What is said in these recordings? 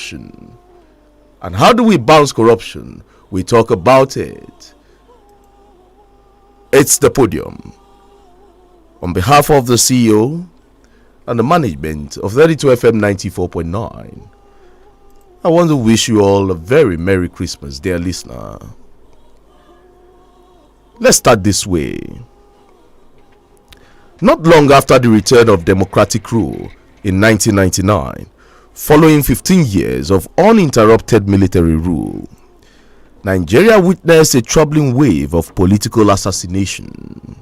corruption. And how do we bounce corruption? We talk about it. It's the Podium. On behalf of the CEO and the management of 32FM 94.9, I want to wish you all a very Merry Christmas, dear listener. Let's start this way. Not long after the return of democratic rule in 1999, following 15 years of uninterrupted military rule, Nigeria witnessed a troubling wave of political assassination.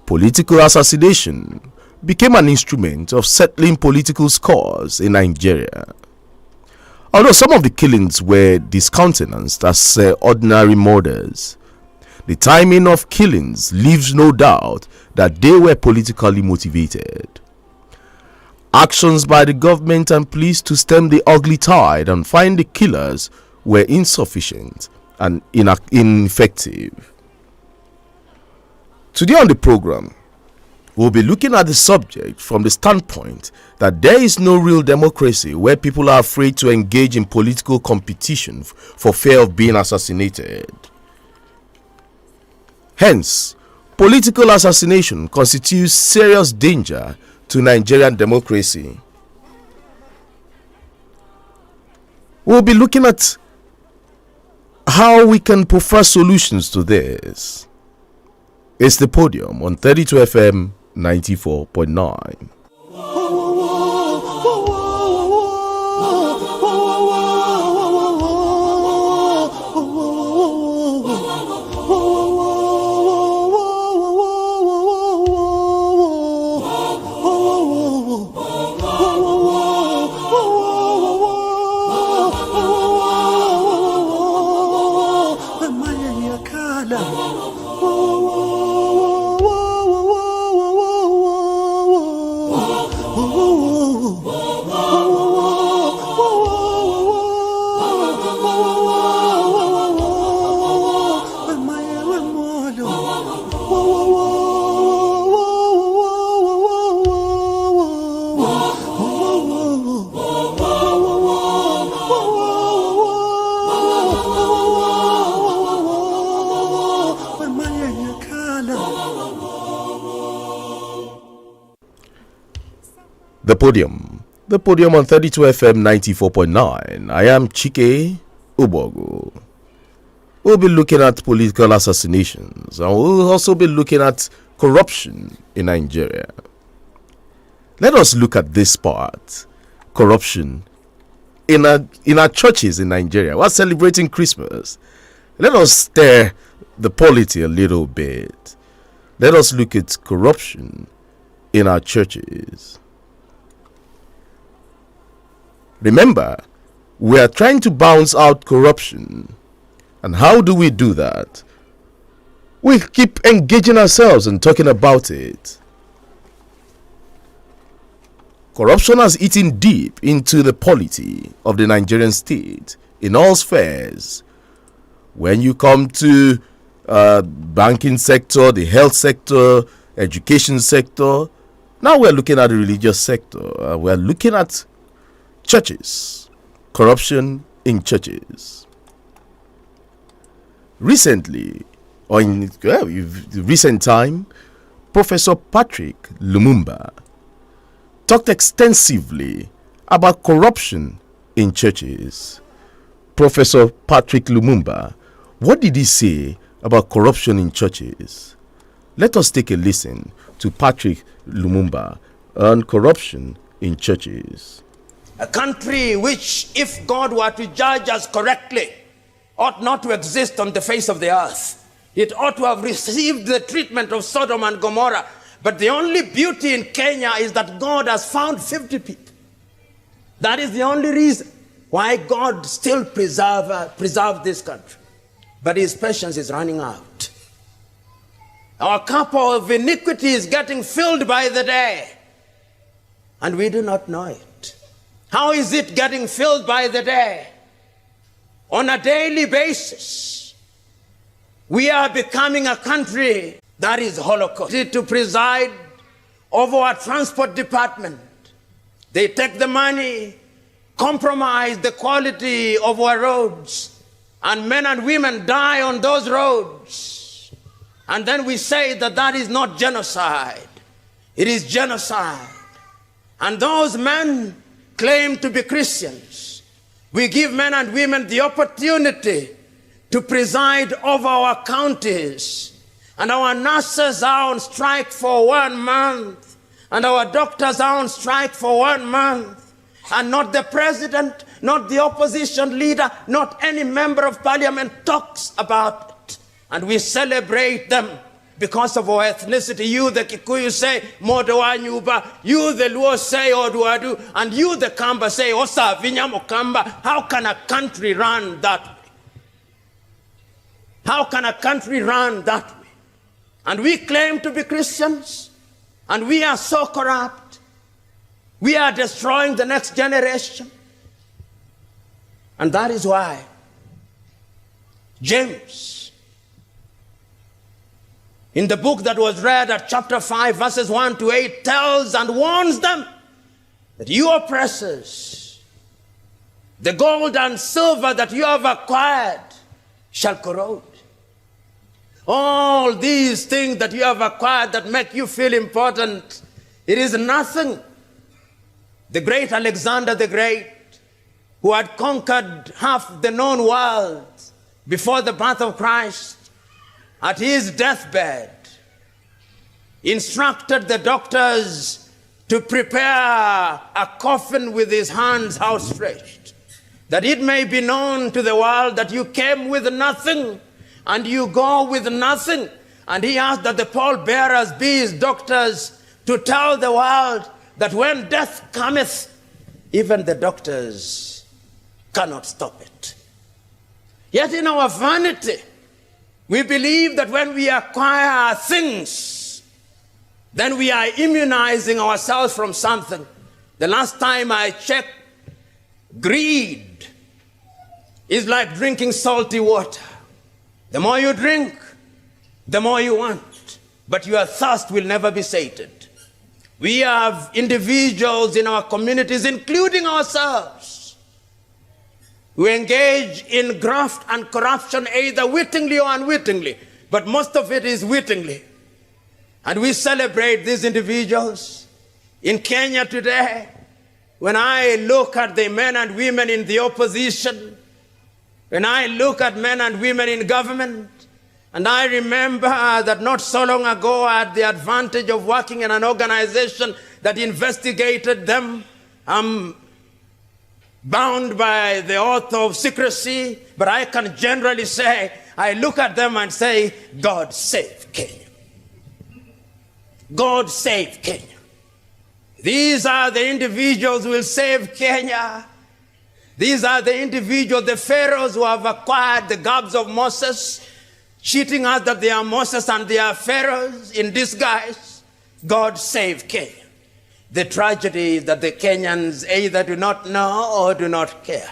Political assassination became an instrument of settling political scores in Nigeria. Although some of the killings were discountenanced as ordinary murders, the timing of killings leaves no doubt that they were politically motivated. Actions by the government and police to stem the ugly tide and find the killers were insufficient and ineffective. Today on the program, we'll be looking at the subject from the standpoint that there is no real democracy where people are afraid to engage in political competition for fear of being assassinated. Hence, political assassination constitutes serious danger to Nigerian democracy. We'll be looking at how we can prefer solutions to this. It's the Podium on 32FM 94.9. The Podium on 32FM 94.9. I am CHIKE, OGBOGU. We'll be looking at political assassinations and we'll also be looking at corruption in Nigeria. Let us look at this part. Corruption in our churches in Nigeria. We're celebrating Christmas. Let us stir the polity a little bit. Let us look at corruption in our churches. Remember, we are trying to bounce out corruption. And how do we do that? We keep engaging ourselves and talking about it. Corruption has eaten deep into the polity of the Nigerian state in all spheres. When you come to banking sector, the health sector, education sector, now we're looking at the religious sector. We're looking at churches, corruption in churches. Recently, or in recent time, Professor Patrick Lumumba talked extensively about corruption in churches. Professor Patrick Lumumba, what did he say about corruption in churches? Let us take a listen to Patrick Lumumba on corruption in churches. A country which, if God were to judge us correctly, ought not to exist on the face of the earth. It ought to have received the treatment of Sodom and Gomorrah. But the only beauty in Kenya is that God has found 50 people. That is the only reason why God still preserved this country. But his patience is running out. Our cup of iniquity is getting filled by the day, and we do not know it. How is it getting filled by the day? On a daily basis, we are becoming a country that is Holocaust. To preside over our transport department, they take the money compromise the quality of our roads, and men and women die on those roads. And then we say that that is not genocide. It is genocide. And those men claim to be Christians. We give men and women the opportunity to preside over our counties. And our nurses are on strike for 1 month. And our doctors are on strike for 1 month. And not the president, not the opposition leader, not any member of parliament talks about it. And we celebrate them because of our ethnicity. You, the Kikuyu, say, Modo wa Nyuba. You, the Luo, say, Oduadu. And you, the Kamba, say, Osa Vinyamo Kamba. How can a country run that way? How can a country run that way? And we claim to be Christians, and we are so corrupt. We are destroying the next generation. And that is why James, in the book that was read at chapter 5, verses 1 to 8, tells and warns them that you oppressors, the gold and silver that you have acquired shall corrode. All these things that you have acquired that make you feel important, it is nothing. The great Alexander the Great, who had conquered half the known world before the birth of Christ, at his deathbed, instructed the doctors to prepare a coffin with his hands outstretched, that it may be known to the world that you came with nothing and you go with nothing. And he asked that the pallbearers be his doctors to tell the world that when death cometh, even the doctors cannot stop it. Yet in our vanity, we believe that when we acquire things, then we are immunizing ourselves from something. The last time I checked, greed is like drinking salty water. The more you drink, the more you want, but your thirst will never be sated. We have individuals in our communities, including ourselves, who engage in graft and corruption either wittingly or unwittingly, but most of it is wittingly. And we celebrate these individuals. In Kenya today, when I look at the men and women in the opposition, when I look at men and women in government, and I remember that not so long ago I had the advantage of working in an organization that investigated them. I'm bound by the oath of secrecy, but I can generally say, I look at them and say, God save Kenya. God save Kenya. These are the individuals who will save Kenya. These are the individuals, the pharaohs who have acquired the garbs of Moses, cheating us that they are Moses and they are pharaohs in disguise. God save Kenya. The tragedy is that the Kenyans either do not know or do not care.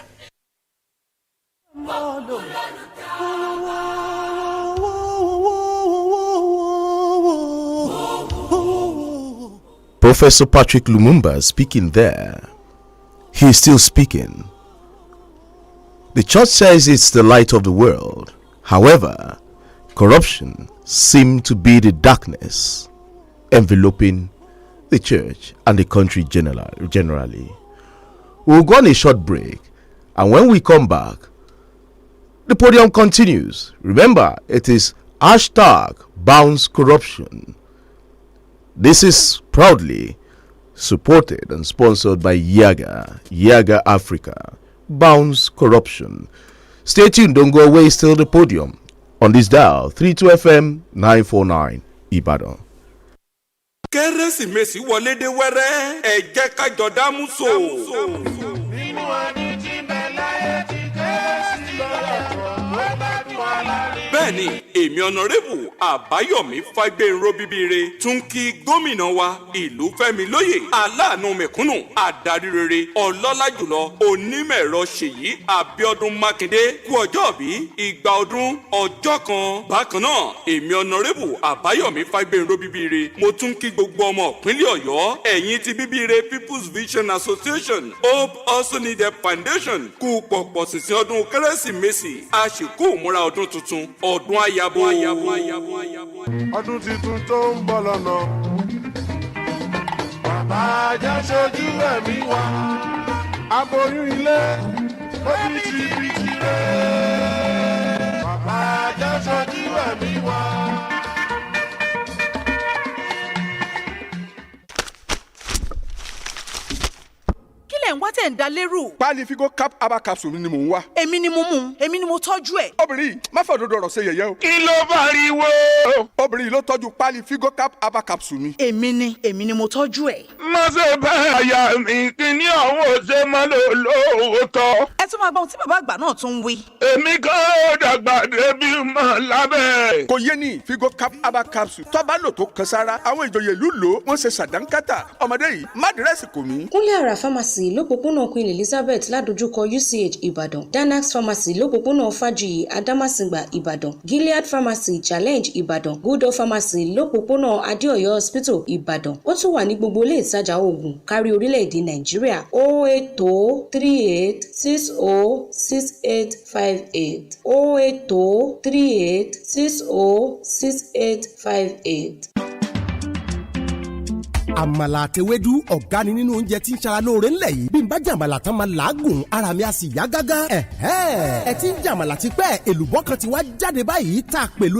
Professor Patrick Lumumba speaking there. He is still speaking. The church says it's the light of the world. However, corruption seems to be the darkness enveloping the church and the country generally. We'll go on a short break, and when we come back, the podium continues. Remember, it is #Bounce Corruption. This is proudly supported and sponsored by Yaga Africa. Bounce Corruption. Stay tuned, don't go away, still the podium on this dial 32 FM 949 Ibadan. Kérésìmesì wọlé dé wẹ́rẹ́ ẹ jẹ́ ká jọ dámúso. Nínú ọdún tí ń bẹ láyé tí Kérésì lọ́yàtọ̀ ó bá dùn alárí. Bẹ́ẹ̀ni èmi ọ̀nàrẹ́bù àbáyọ̀mí fágbénró bíbíire tún kí gómìnà wa ìlú fẹ́mi lóyè aláàánú mẹ̀kúnnù adarí rere ọlọ́lá jùlọ onímọ̀-ẹ̀rọ ṣèyí abíọ́dún mákindé kú ọjọ́bí ìgbà ọdún ọjọ́ kan. bákan náà èmi ọ̀nàrẹ́bù àbáyọ̀mí fágbénró bíbíire mo tún kí gbogbo ọmọ ìpínlẹ̀ ọ̀yọ́ ẹ̀yin ti bíbíire people's vision association hope also needed foundation kú pọ̀pọ̀ sísìn ọdún kérésìmesì àsìkò ìmúra ọdún tuntun ọdún ayabo. ọdún tuntun tó ń bọ̀ lọ́nà bàbá ajá ṣojú ẹ̀mí wa aboyún ilé bíjìbíjì rẹ̀ bàbá ajá ṣojú ẹ̀mí wa. ń wá tẹ̀ ń da lérú. páálí figo cap aba capsule ni mò ń wá. èmi ni mo mú èmi ni mo tọ́jú ẹ̀. obìnrin yìí má fẹ́ òdodo ọ̀rọ̀ ṣe yẹ̀yẹ́ o. kí ló bá rí wo. obìnrin yìí ló tọ́jú páálí figo cap aba capsule mi. èmi ni mo tọ́jú ẹ̀. má ṣe bẹ́ẹ̀ àyà mi kí ní àwọn òṣè máa lò lóòótọ́. ẹ tún máa gbọ́ ohun tí bàbá àgbà náà tún ń wí. èmi kan ó dàgbà débi mọ́ lábẹ́. kò yé ni figo cap aba capsule tó bá lò tó kan sára àwọn ìjòyè ìlú lò wọ́n ṣe ṣàdánkátà ọmọdé yìí má dírẹ́sì kò mí. kúnlé àrà pharmacy lópòpónà Queen Elizabeth ládojúkọ UCH Ìbàdàn, Danax pharmacy lópòpónà Fájuyì Adámàsìngbà Ìbàdàn, Gilead pharmacy Challenge Ìbàdàn, Good pharmacy lópòpónà Adéọ̀yọ́ hospital Ìbàdàn. ó tún wà ní gbogbo ilé ìtajà oògùn kárí orílẹ̀-èdè Nàìjíríà 08038606858 08038606858. àmàlà àtẹwédú ọ̀gá ni nínú oúnjẹ tí ń ṣara lóore ńlẹ̀ yìí bí n bá jàmàlà tán máa làágùn ara mi á sì yá gágá. ẹ ti ń jàmàlà ti pẹ́ èlùbọ́ kan ti wá jáde báyìí tá a pẹ̀lú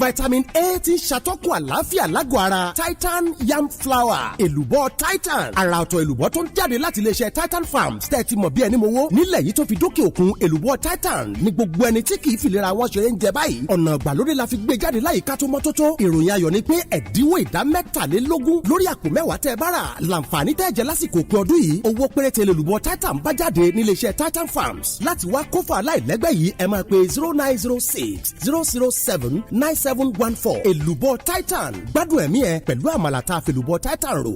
vitamin A ti ń ṣàtọ́kùn àlàáfíà lágọ̀ ara Titan yam flour èlùbọ́ Titan àrà ọ̀tọ̀ èlùbọ́ tó ń jáde láti iléeṣẹ́ Titan Farms tẹ́ ti mọ̀ bí ẹni mowó nílẹ̀ yìí tó fi dókè òkun èlùbọ́ Titan ní gbogbo ẹni tí kì í fìlera wọn ṣeré ń jẹ báyìí ọ̀nà ìgbàlódé la fi gbé jáde láyìíká tó mọ́ tótó ìròyìn ayọ̀ ni pé ẹ̀dínwó ìdá 43 lórí àpò mẹ́wàá tẹ́ bá rà láǹfààní tẹ́ jẹ lásìkò òpin ọdún yìí owó péréte lèlùbọ́ Titan bá jáde níléeṣẹ́ Titan Farms láti wá kófà aláìlẹ́gbẹ́ yìí ẹ máa pe 0906-007-9714 èlùbọ́ Titan gbádùn ẹ̀mí ẹ pẹ̀lú àmàlà tá a fi èlùbọ́ Titan rò.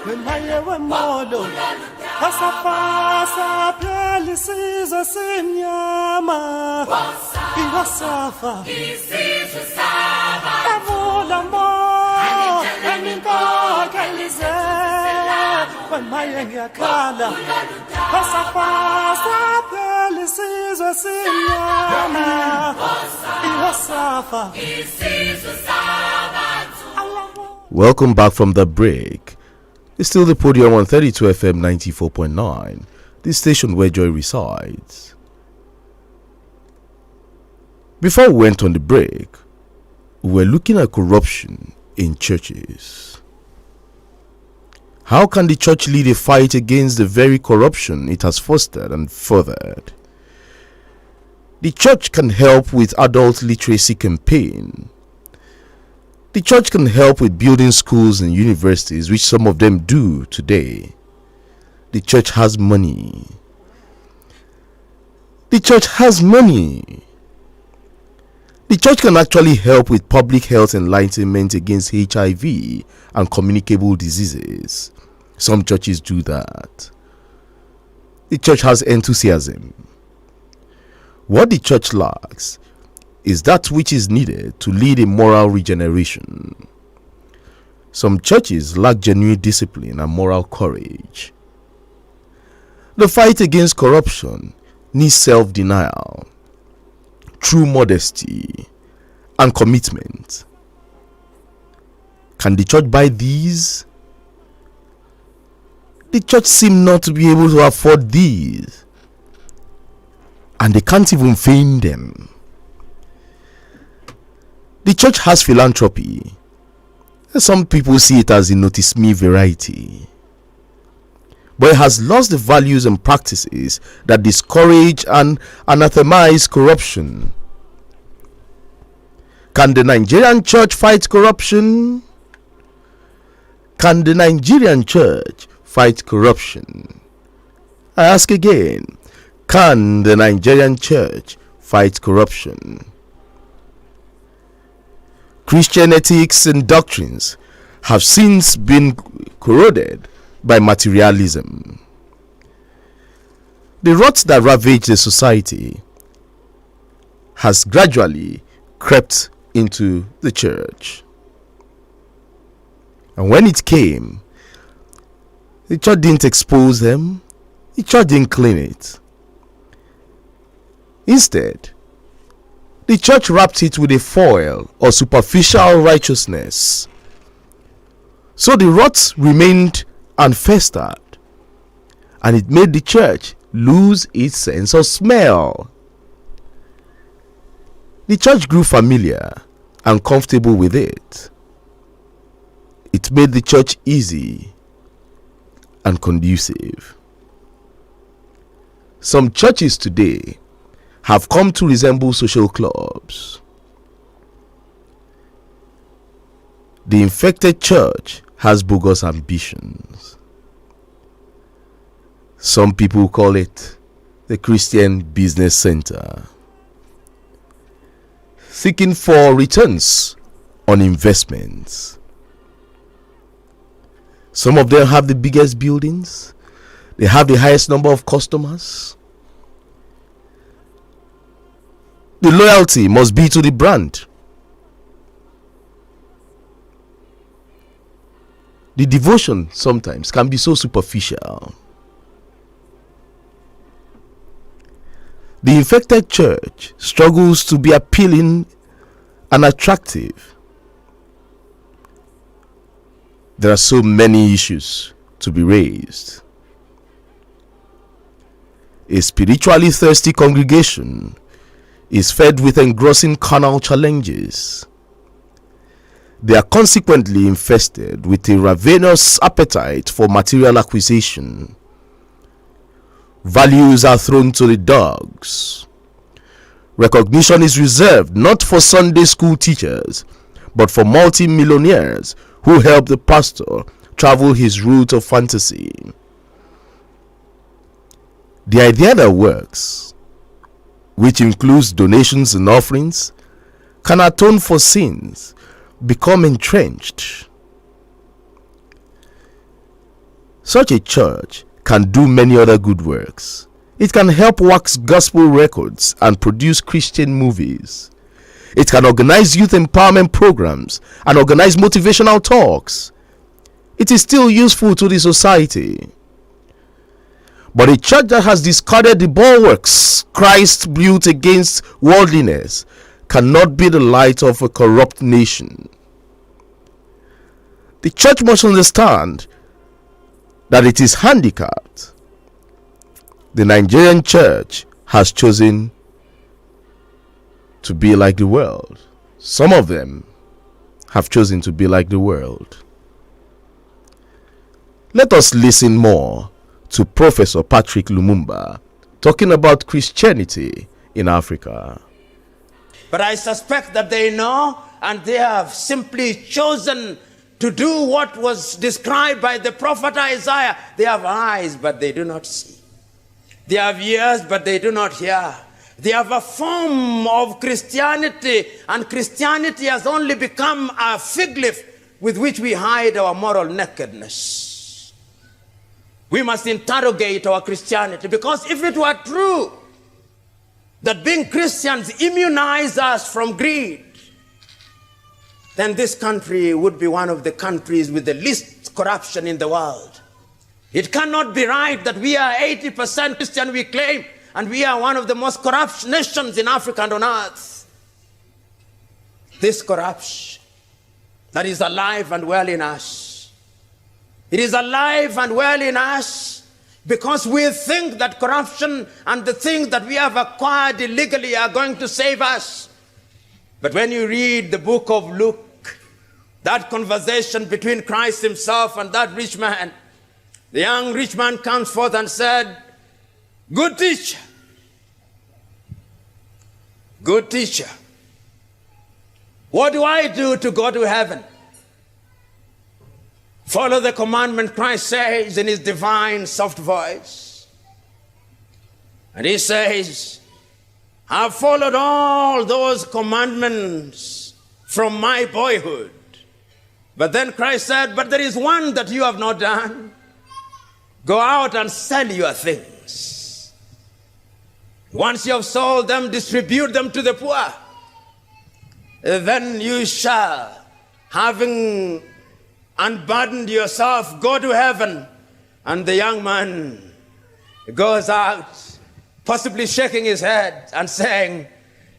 Mayewe modo Pasapasa pelisizo simnyama Iwasafa Isizo saba Avula mo Eminko kelize When mayenga kala Pasapasa pelisizo simnyama Iwasafa Isizo saba. Welcome back from the break. It's still the Podium on 32 FM 94.9, the station where joy resides. Before we went on the break, we were looking at corruption in churches. How can the church lead a fight against the very corruption it has fostered and furthered? The church can help with adult literacy campaign. The church can help with building schools and universities, which some of them do today. The church has money. The church has money. The church can actually help with public health enlightenment against HIV and communicable diseases. Some churches do that. The church has enthusiasm. What the church lacks is that which is needed to lead a moral regeneration. Some churches lack genuine discipline and moral courage. The fight against corruption needs self-denial, true modesty, and commitment. Can the church buy these? The church seems not to be able to afford these, and they can't even feign them. The church has philanthropy. Some people see it as a notice me variety, but it has lost the values and practices that discourage and anathemize corruption. Can the Nigerian church fight corruption? Can the Nigerian church fight corruption? I ask again, can the Nigerian church fight corruption? Christian ethics and doctrines have since been corroded by materialism. The rot that ravaged the society has gradually crept into the church. And when it came, the church didn't expose them, the church didn't clean it. Instead, the church wrapped it with a foil or superficial righteousness. So the rot remained and festered, and it made the church lose its sense of smell. The church grew familiar and comfortable with it. It made the church easy and conducive. Some churches today have come to resemble social clubs. The infected church has bogus ambitions. Some people call it the Christian business center, seeking for returns on investments. Some of them have the biggest buildings, they have the highest number of customers. The loyalty must be to the brand. The devotion sometimes can be so superficial. The infected church struggles to be appealing and attractive. There are so many issues to be raised. A spiritually thirsty congregation is fed with engrossing carnal challenges. They are consequently infested with a ravenous appetite for material acquisition. Values are thrown to the dogs. Recognition is reserved not for Sunday school teachers, but for multi-millionaires who help the pastor travel his route of fantasy. The idea that works, which includes donations and offerings, can atone for sins, become entrenched. Such a church can do many other good works. It can help wax gospel records and produce Christian movies. It can organize youth empowerment programs and organize motivational talks. It is still useful to the society. But a church that has discarded the bulwarks Christ built against worldliness cannot be the light of a corrupt nation. The church must understand that it is handicapped. The Nigerian church has chosen to be like the world. Some of them have chosen to be like the world. Let us listen more to Professor Patrick Lumumba talking about Christianity in Africa. But I suspect that they know, and they have simply chosen to do what was described by the prophet Isaiah. They have eyes, but they do not see. They have ears, but they do not hear. They have a form of Christianity, and Christianity has only become a fig leaf with which we hide our moral nakedness. We must interrogate our Christianity, because if it were true that being Christians immunize us from greed, then this country would be one of the countries with the least corruption in the world. It cannot be right that we are 80% Christian, we claim, and we are one of the most corrupt nations in Africa and on earth. This corruption that is alive and well in us, it is alive and well in us because we think that corruption and the things that we have acquired illegally are going to save us. But when you read the book of Luke, that conversation between Christ himself and that rich man, the young rich man comes forth and said, "Good teacher, good teacher, What do I do to go to heaven? Follow the commandment, Christ says in his divine soft voice. And he says, I've followed all those commandments from my boyhood. But then Christ said, but there is one that you have not done. Go out and sell your things. Once you have sold them, distribute them to the poor. Then you shall, having unburdened yourself, go to heaven. And the young man goes out, possibly shaking his head and saying,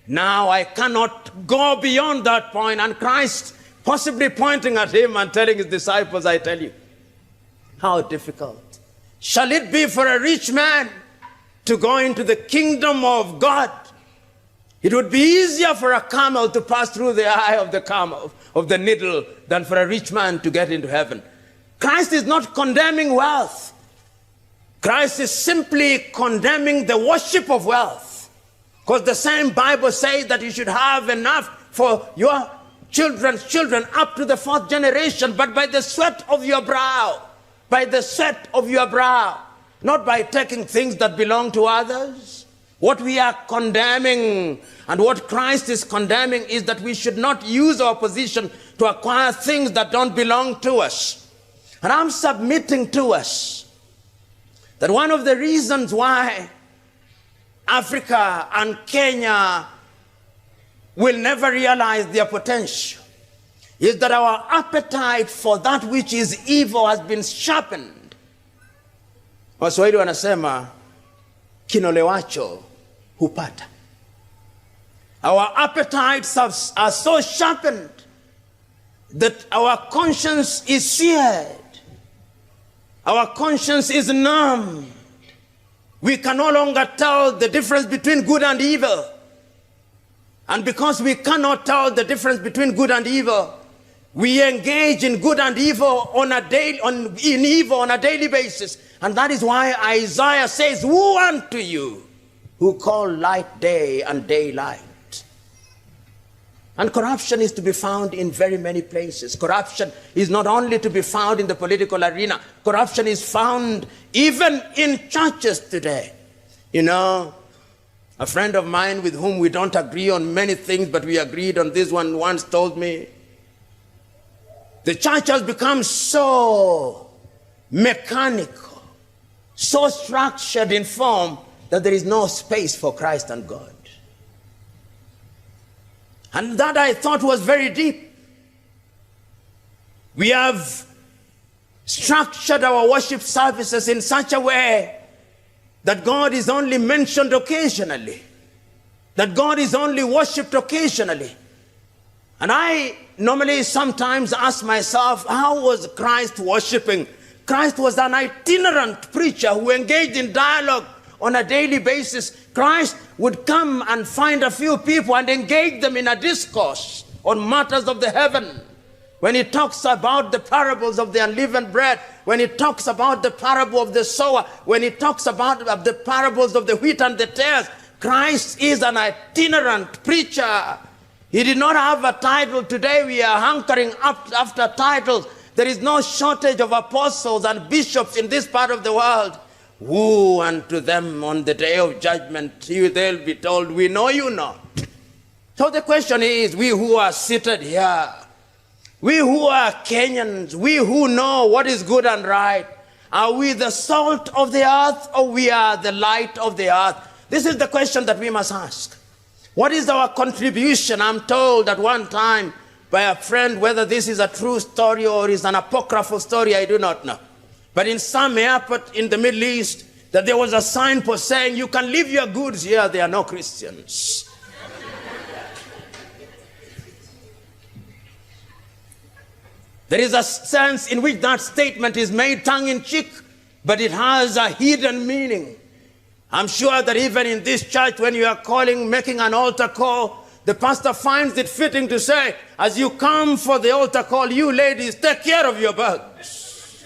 now I cannot go beyond that point. And Christ possibly pointing at him and telling his disciples, I tell you, how difficult shall it be for a rich man to go into the kingdom of God? It would be easier for a camel to pass through the eye of the needle than for a rich man to get into heaven. Christ is not condemning wealth. Christ is simply condemning the worship of wealth. Because the same Bible says that you should have enough for your children's children up to the 4th generation, but by the sweat of your brow. By the sweat of your brow. Not by taking things that belong to others. What we are condemning and what Christ is condemning is that we should not use our position to acquire things that don't belong to us. And I'm submitting to us that one of the reasons why Africa and Kenya will never realize their potential is that our appetite for that which is evil has been sharpened. Waswahili wanasema kinolewacho hupata. Our appetites are so sharpened that our conscience is seared. Our conscience is numb. We can no longer tell the difference between good and evil. And because we cannot tell the difference between good and evil, we engage in good and evil on a daily basis. And that is why Isaiah says, woe unto you who call light day and day light. And corruption is to be found in very many places. Corruption is not only to be found in the political arena. Corruption is found even in churches today. You know, a friend of mine with whom we don't agree on many things, but we agreed on this one, once told me, the church has become so mechanical, so structured in form, that there is no space for Christ and God. And that I thought was very deep. We have structured our worship services in such a way that God is only mentioned occasionally, that God is only worshipped occasionally. And I normally sometimes ask myself, how was Christ worshiping? Christ was an itinerant preacher who engaged in dialogue on a daily basis. Christ would come and find a few people and engage them in a discourse on matters of the heaven. When he talks about the parables of the unleavened bread, when he talks about the parable of the sower, when he talks about the parables of the wheat and the tares, Christ is an itinerant preacher. He did not have a title. Today we are hankering up after titles. There is no shortage of apostles and bishops in this part of the world. Woe unto them on the day of judgment. They'll be told, we know you not. So the question is, we who are seated here, we who are Kenyans, we who know what is good and right, are we the salt of the earth or we are the light of the earth? This is the question that we must ask. What is our contribution? I'm told at one time by a friend, whether this is a true story or is an apocryphal story, I do not know. But in some airport in the Middle East, that there was a signpost saying, you can leave your goods here, they are no Christians. There is a sense in which that statement is made tongue-in-cheek, but it has a hidden meaning. I'm sure that even in this church, when you are making an altar call, the pastor finds it fitting to say, as you come for the altar call, you ladies, take care of your bags.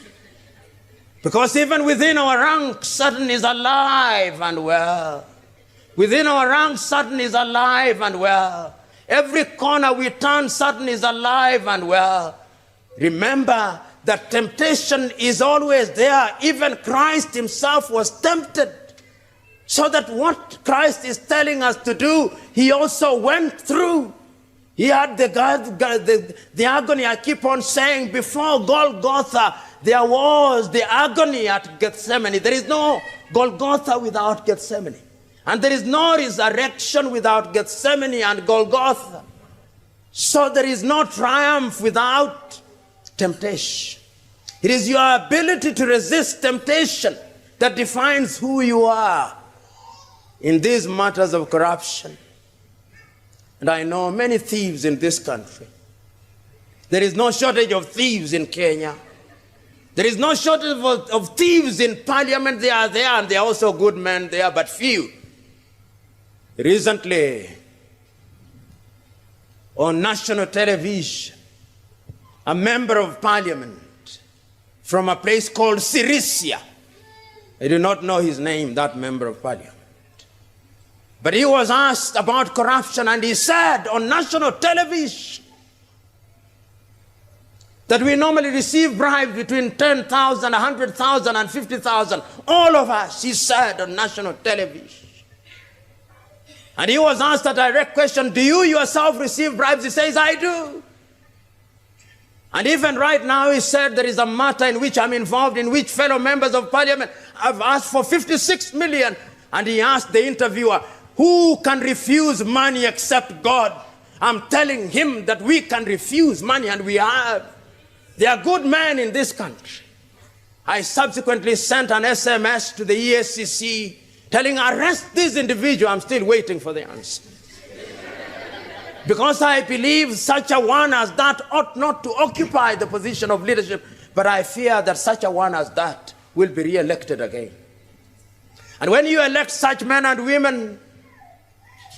Because even within our ranks, Satan is alive and well. Within our ranks, Satan is alive and well. Every corner we turn, Satan is alive and well. Remember that temptation is always there. Even Christ himself was tempted. So that what Christ is telling us to do, he also went through. He had the agony. I keep on saying, before Golgotha, there was the agony at Gethsemane. There is no Golgotha without Gethsemane. And there is no resurrection without Gethsemane and Golgotha. So there is no triumph without temptation. It is your ability to resist temptation that defines who you are in these matters of corruption. And I know many thieves in this country. There is no shortage of thieves in Kenya. There is no shortage of thieves in parliament. They are there, and they are also good men there, but few. Recently, on national television, a member of parliament from a place called Sirisia, I do not know his name, that member of parliament, but he was asked about corruption, and he said on national television that we normally receive bribes between 10,000, 100,000 and 50,000. All of us, he said on national television. And he was asked a direct question, do you yourself receive bribes? He says, I do. And even right now, he said, there is a matter in which I'm involved, in which fellow members of parliament have asked for 56 million. And he asked the interviewer, who can refuse money except God? I'm telling him that we can refuse money, and we have. There are good men in this country. I subsequently sent an SMS to the ESCC telling, arrest this individual. I'm still waiting for the answer. Because I believe such a one as that ought not to occupy the position of leadership, but I fear that such a one as that will be re-elected again. And when you elect such men and women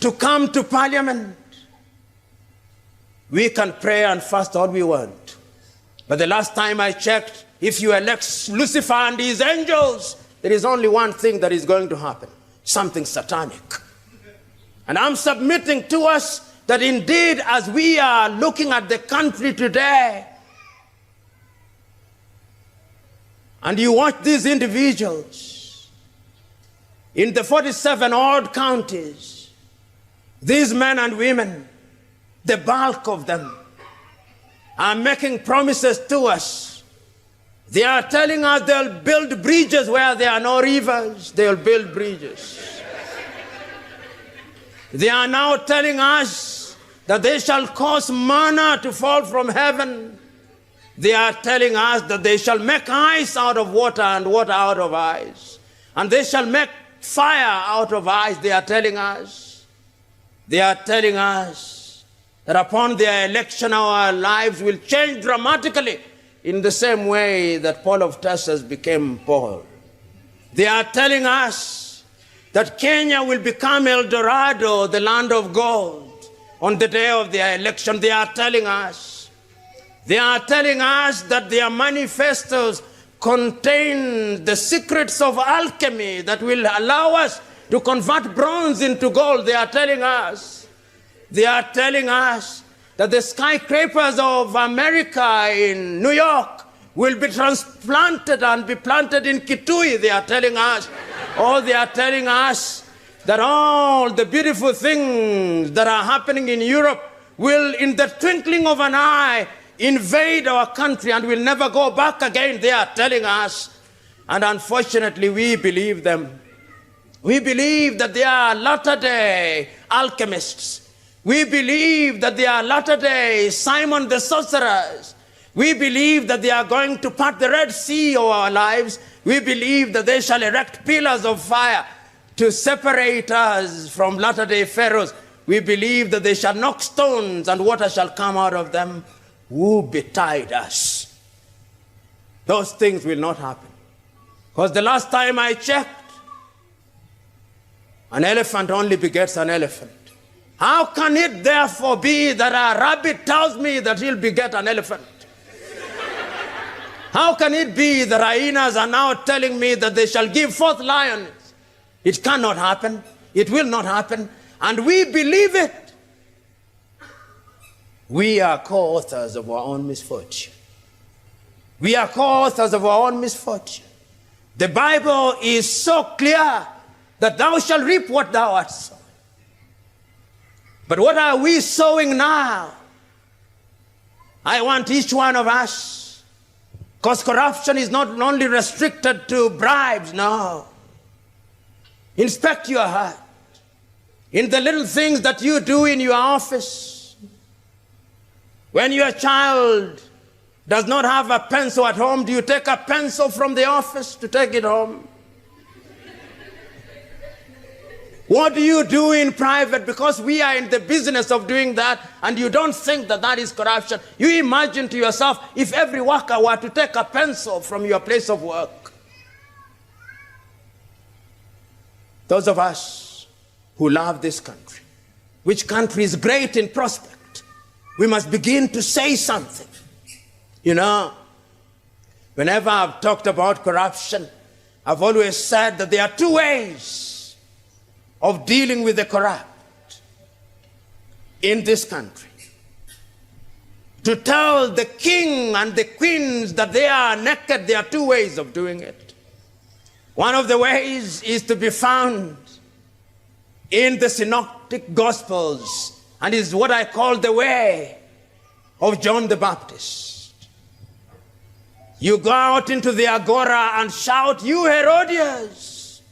to come to parliament, we can pray and fast all we want. But the last time I checked, if you elect Lucifer and his angels, there is only one thing that is going to happen, something satanic. And I'm submitting to us that indeed, as we are looking at the country today, and you watch these individuals in the 47 odd counties, these men and women, the bulk of them, are making promises to us. They are telling us they'll build bridges where there are no rivers. They'll build bridges. They are now telling us that they shall cause manna to fall from heaven. They are telling us that they shall make ice out of water and water out of ice. And they shall make fire out of ice, they are telling us. They are telling us that upon their election, our lives will change dramatically in the same way that Paul of Tarsus became Paul. They are telling us that Kenya will become El Dorado, the land of gold, on the day of their election. They are telling us. They are telling us that their manifestos contain the secrets of alchemy that will allow us to convert bronze into gold. They are telling us. They are telling us that the skyscrapers of America in New York will be transplanted and be planted in Kitui. They are telling us. Or they are telling us that all the beautiful things that are happening in Europe will, in the twinkling of an eye, invade our country and will never go back again. They are telling us. And unfortunately, we believe them. We believe that they are latter-day alchemists. We believe that they are latter-day Simon the sorcerers. We believe that they are going to part the Red Sea of our lives. We believe that they shall erect pillars of fire to separate us from latter-day pharaohs. We believe that they shall knock stones and water shall come out of them. Who betide us? Those things will not happen. Because the last time I checked, an elephant only begets an elephant. How can it therefore be that a rabbit tells me that he'll beget an elephant? How can it be that hyenas are now telling me that they shall give forth lions? It cannot happen. It will not happen. And we believe it. We are co-authors of our own misfortune. We are co-authors of our own misfortune. The Bible is so clear that thou shalt reap what thou art sown. But what are we sowing now? I want each one of us, because corruption is not only restricted to bribes, no. Inspect your heart. In the little things that you do in your office, when your child does not have a pencil at home, do you take a pencil from the office to take it home? What do you do in private? Because we are in the business of doing that, and you don't think that that is corruption. You imagine to yourself, if every worker were to take a pencil from your place of work. Those of us who love this country, which country is great in prospect, we must begin to say something. You know, whenever I've talked about corruption, I've always said that there are two ways of dealing with the corrupt in this country. To tell the king and the queens that they are naked, there are two ways of doing it. One of the ways is to be found in the synoptic gospels, and is what I call the way of John the Baptist. You go out into the agora and shout, "You Herodians,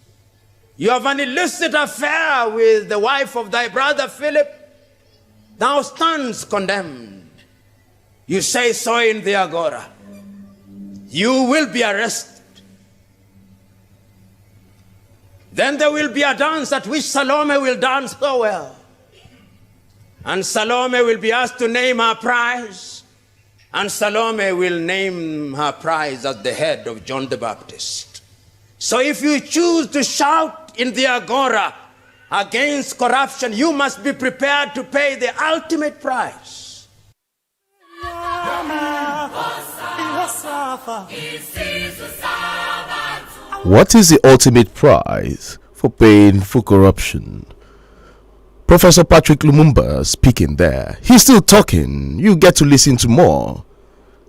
you have an illicit affair with the wife of thy brother Philip. Thou stands condemned." You say so in the agora. You will be arrested. Then there will be a dance at which Salome will dance so well. And Salome will be asked to name her prize. And Salome will name her prize as the head of John the Baptist. So if you choose to shout in the agora against corruption, you must be prepared to pay the ultimate price. What is the ultimate price for paying for corruption? Professor Patrick Lumumba speaking there. He's still talking. You get to listen to more.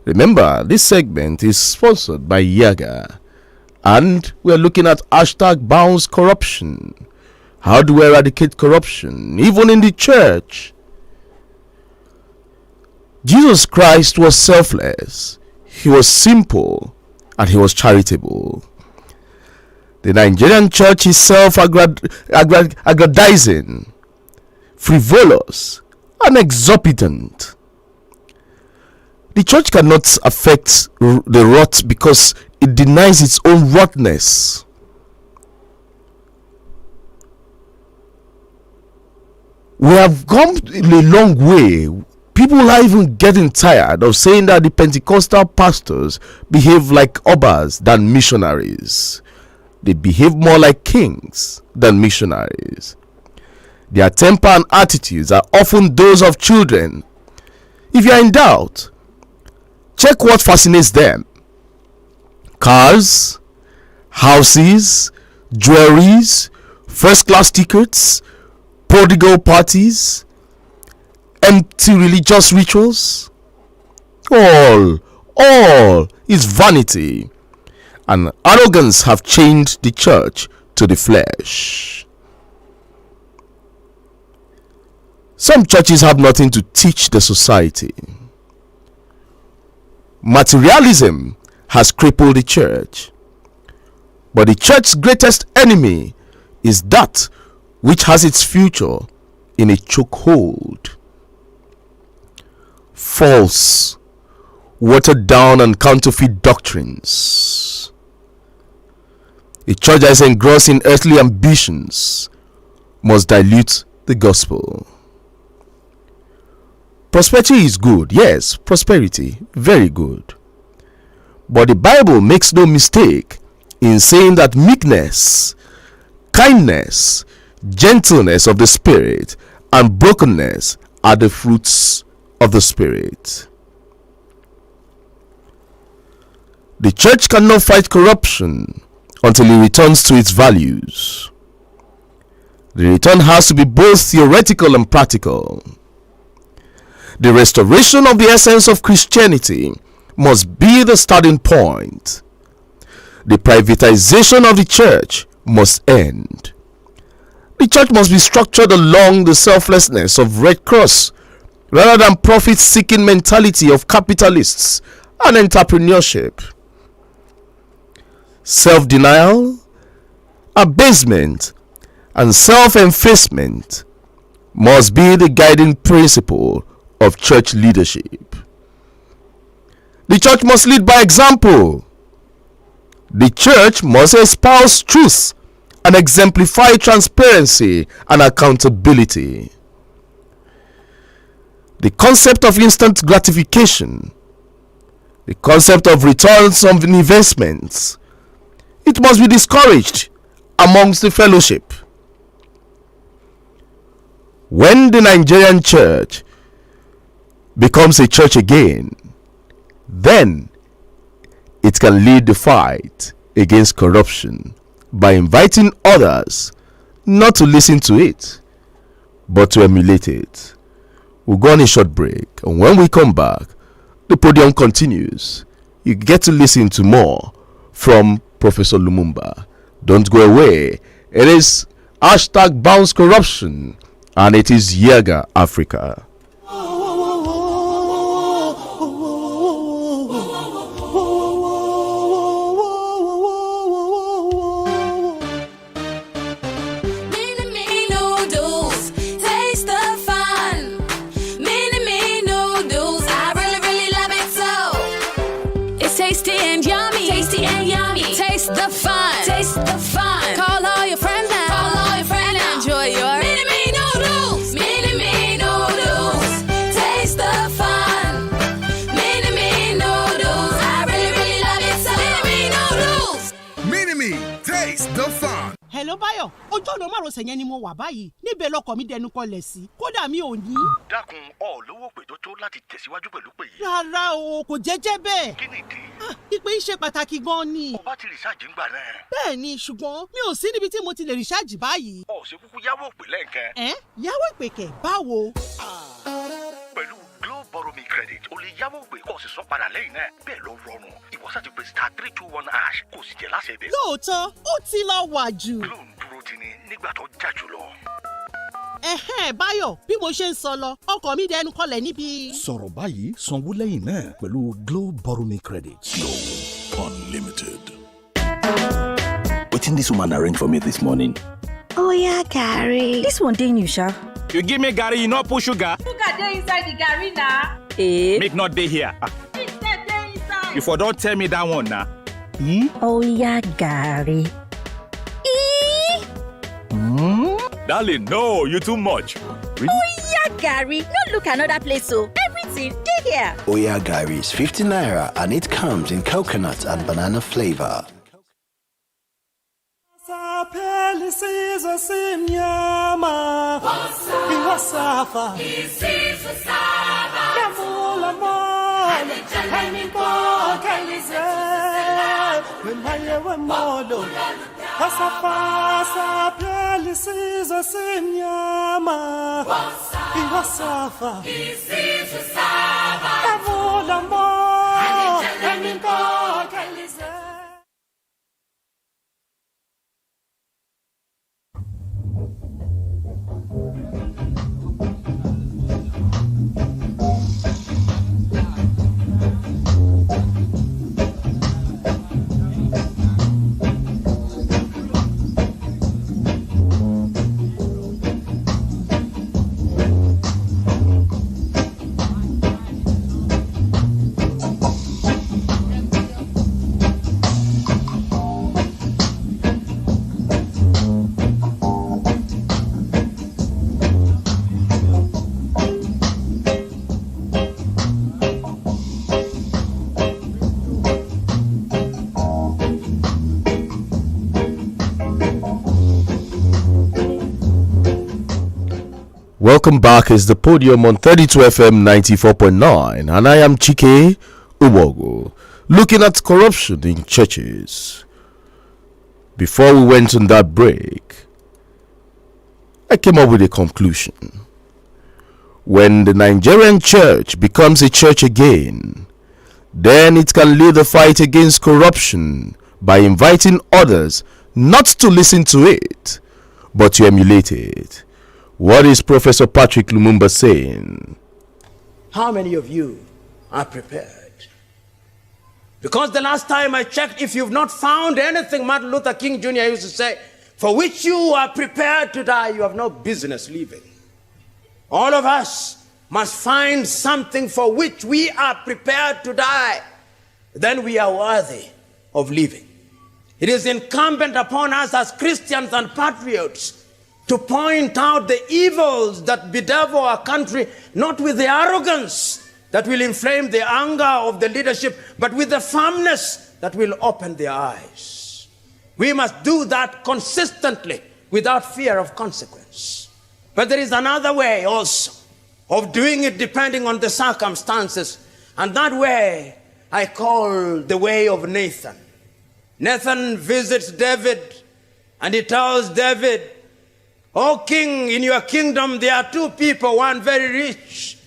Remember, this segment is sponsored by Yaga. And we're looking at #bounce corruption. How do we eradicate corruption, even in the church? Jesus Christ was selfless. He was simple, and he was charitable. The Nigerian church is self-aggrandizing, frivolous, and exorbitant. The church cannot affect the rot because it denies its own rottenness. We have come a long way. People are even getting tired of saying that the Pentecostal pastors behave like obas than missionaries. They behave more like kings than missionaries. Their temper and attitudes are often those of children. If you are in doubt, check what fascinates them. Cars, houses, jewelries, first-class tickets, prodigal parties, empty religious rituals. All is vanity, and arrogance have chained the church to the flesh. Some churches have nothing to teach the society. Materialism has crippled the church. But the church's greatest enemy is that which has its future in a chokehold. False, watered down and counterfeit doctrines. A church that is engrossed in earthly ambitions must dilute the gospel. Prosperity is good. Yes, prosperity, very good. But the Bible makes no mistake in saying that meekness, kindness, gentleness of the Spirit, and brokenness are the fruits of the Spirit. The church cannot fight corruption until it returns to its values. The return has to be both theoretical and practical. The restoration of the essence of Christianity must be the starting point. The privatization of the church must end. The church must be structured along the selflessness of Red Cross rather than profit-seeking mentality of capitalists and entrepreneurship. Self-denial, abasement, and self-effacement must be the guiding principle of church leadership. The church must lead by example. The church must espouse truth and exemplify transparency and accountability. The concept of instant gratification, the concept of returns on investments, it must be discouraged amongst the fellowship. When the Nigerian church becomes a church again, then it can lead the fight against corruption by inviting others not to listen to it, but to emulate it. We'll go on a short break, and when we come back, the podium continues. You get to listen to more from Professor Lumumba. Don't go away. It is hashtag Bounce Corruption, and it is Yaga Africa. Hello Báyọ̀, ojú ọ̀nà márosẹ̀ yẹn ni mo wà báyìí. Níbẹ̀ lọkọ̀ mi dẹnu kọlẹ̀ sí. Kódà mi ò ní. Dákun lówó pè tó láti tẹ̀síwájú pẹ̀lú pè yìí. Rárá o, kò jẹ́jẹ́ bẹ́ẹ̀. Kí ni ìdí? Ìpè yìí ṣe pàtàkì gan ni. O bá ti rìsáàjì ń gbà náà. Bẹ́ẹ̀ ni, ṣùgbọ́n mi ò sí níbi tí mo ti lè rìsáàjì báyìí. Ó ṣe kúkú yáwó ìpè lẹ́ǹkan. Yáwó ìpè kẹ̀ báwo? Pẹ̀lú Glow Borrow Me Credit, o lè yáwó ìpè kó o sì san padà lẹ́yìn náà. Bẹ́ẹ̀ ló rọrùn. Ìwọ sá ti pè *321# kó o sì jẹ́ láṣẹ ibẹ̀. Lóòótọ́, ó ti lọ wà jù. Glow ń dúró ti ni nígbà tó jà jùlọ. Báyọ̀, bí mo ṣe ń sọ lọ, ọkọ̀ mi dẹnu kọlẹ̀ níbi. Sọ̀rọ̀ báyìí, sanwó lẹ́yìn náà pẹ̀lú Glow Borrow Me Credit. Glow Unlimited. Wetin this woman arrange for me this morning? Oh yeah, Gary. This one dey new, sha. You give me Gary, you no put sugar. Sugar dey inside the Gary na. Make not dey here. It dey inside. You for don't tell me that one na. Oh yeah, Gary. Darling, no, you too much. Really? Oh yeah, Gary. No look another place so. Everything dey here. Oh yeah, Gary is 50 naira and it comes in coconut and banana flavor. Welcome back. Is the Podium on 32 FM 94.9, and I am CHIKE OGBOGU, looking at corruption in churches. Before we went on that break, I came up with a conclusion. When the Nigerian church becomes a church again, then it can lead the fight against corruption by inviting others not to listen to it, but to emulate it. What is Professor Patrick Lumumba saying? How many of you are prepared? Because the last time I checked, if you've not found anything, Martin Luther King Jr. used to say, for which you are prepared to die, you have no business living. All of us must find something for which we are prepared to die. Then we are worthy of living. It is incumbent upon us as Christians and patriots to point out the evils that bedevil our country, not with the arrogance that will inflame the anger of the leadership, but with the firmness that will open their eyes. We must do that consistently without fear of consequence. But there is another way also of doing it depending on the circumstances, and that way I call the way of Nathan. Nathan visits David and he tells David, "O king, in your kingdom there are two people, one very rich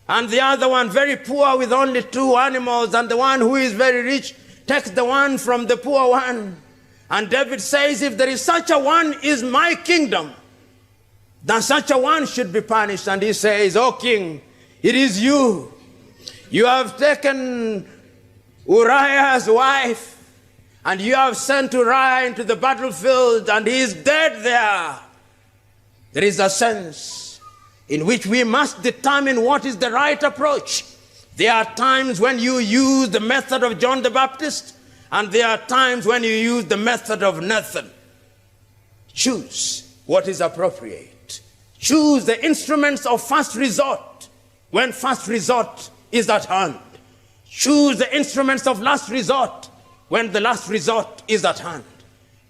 and the other one very poor with only 2 animals, and the one who is very rich takes the one from the poor one." And David says, if there is such a one in my kingdom, then such a one should be punished. And he says, "O king, it is you. You have taken Uriah's wife, and you have sent Uriah into the battlefield, and he is dead there." There is a sense in which we must determine what is the right approach. There are times when you use the method of John the Baptist, and there are times when you use the method of Nathan. Choose what is appropriate. Choose the instruments of first resort when first resort is at hand. Choose the instruments of last resort when the last resort is at hand.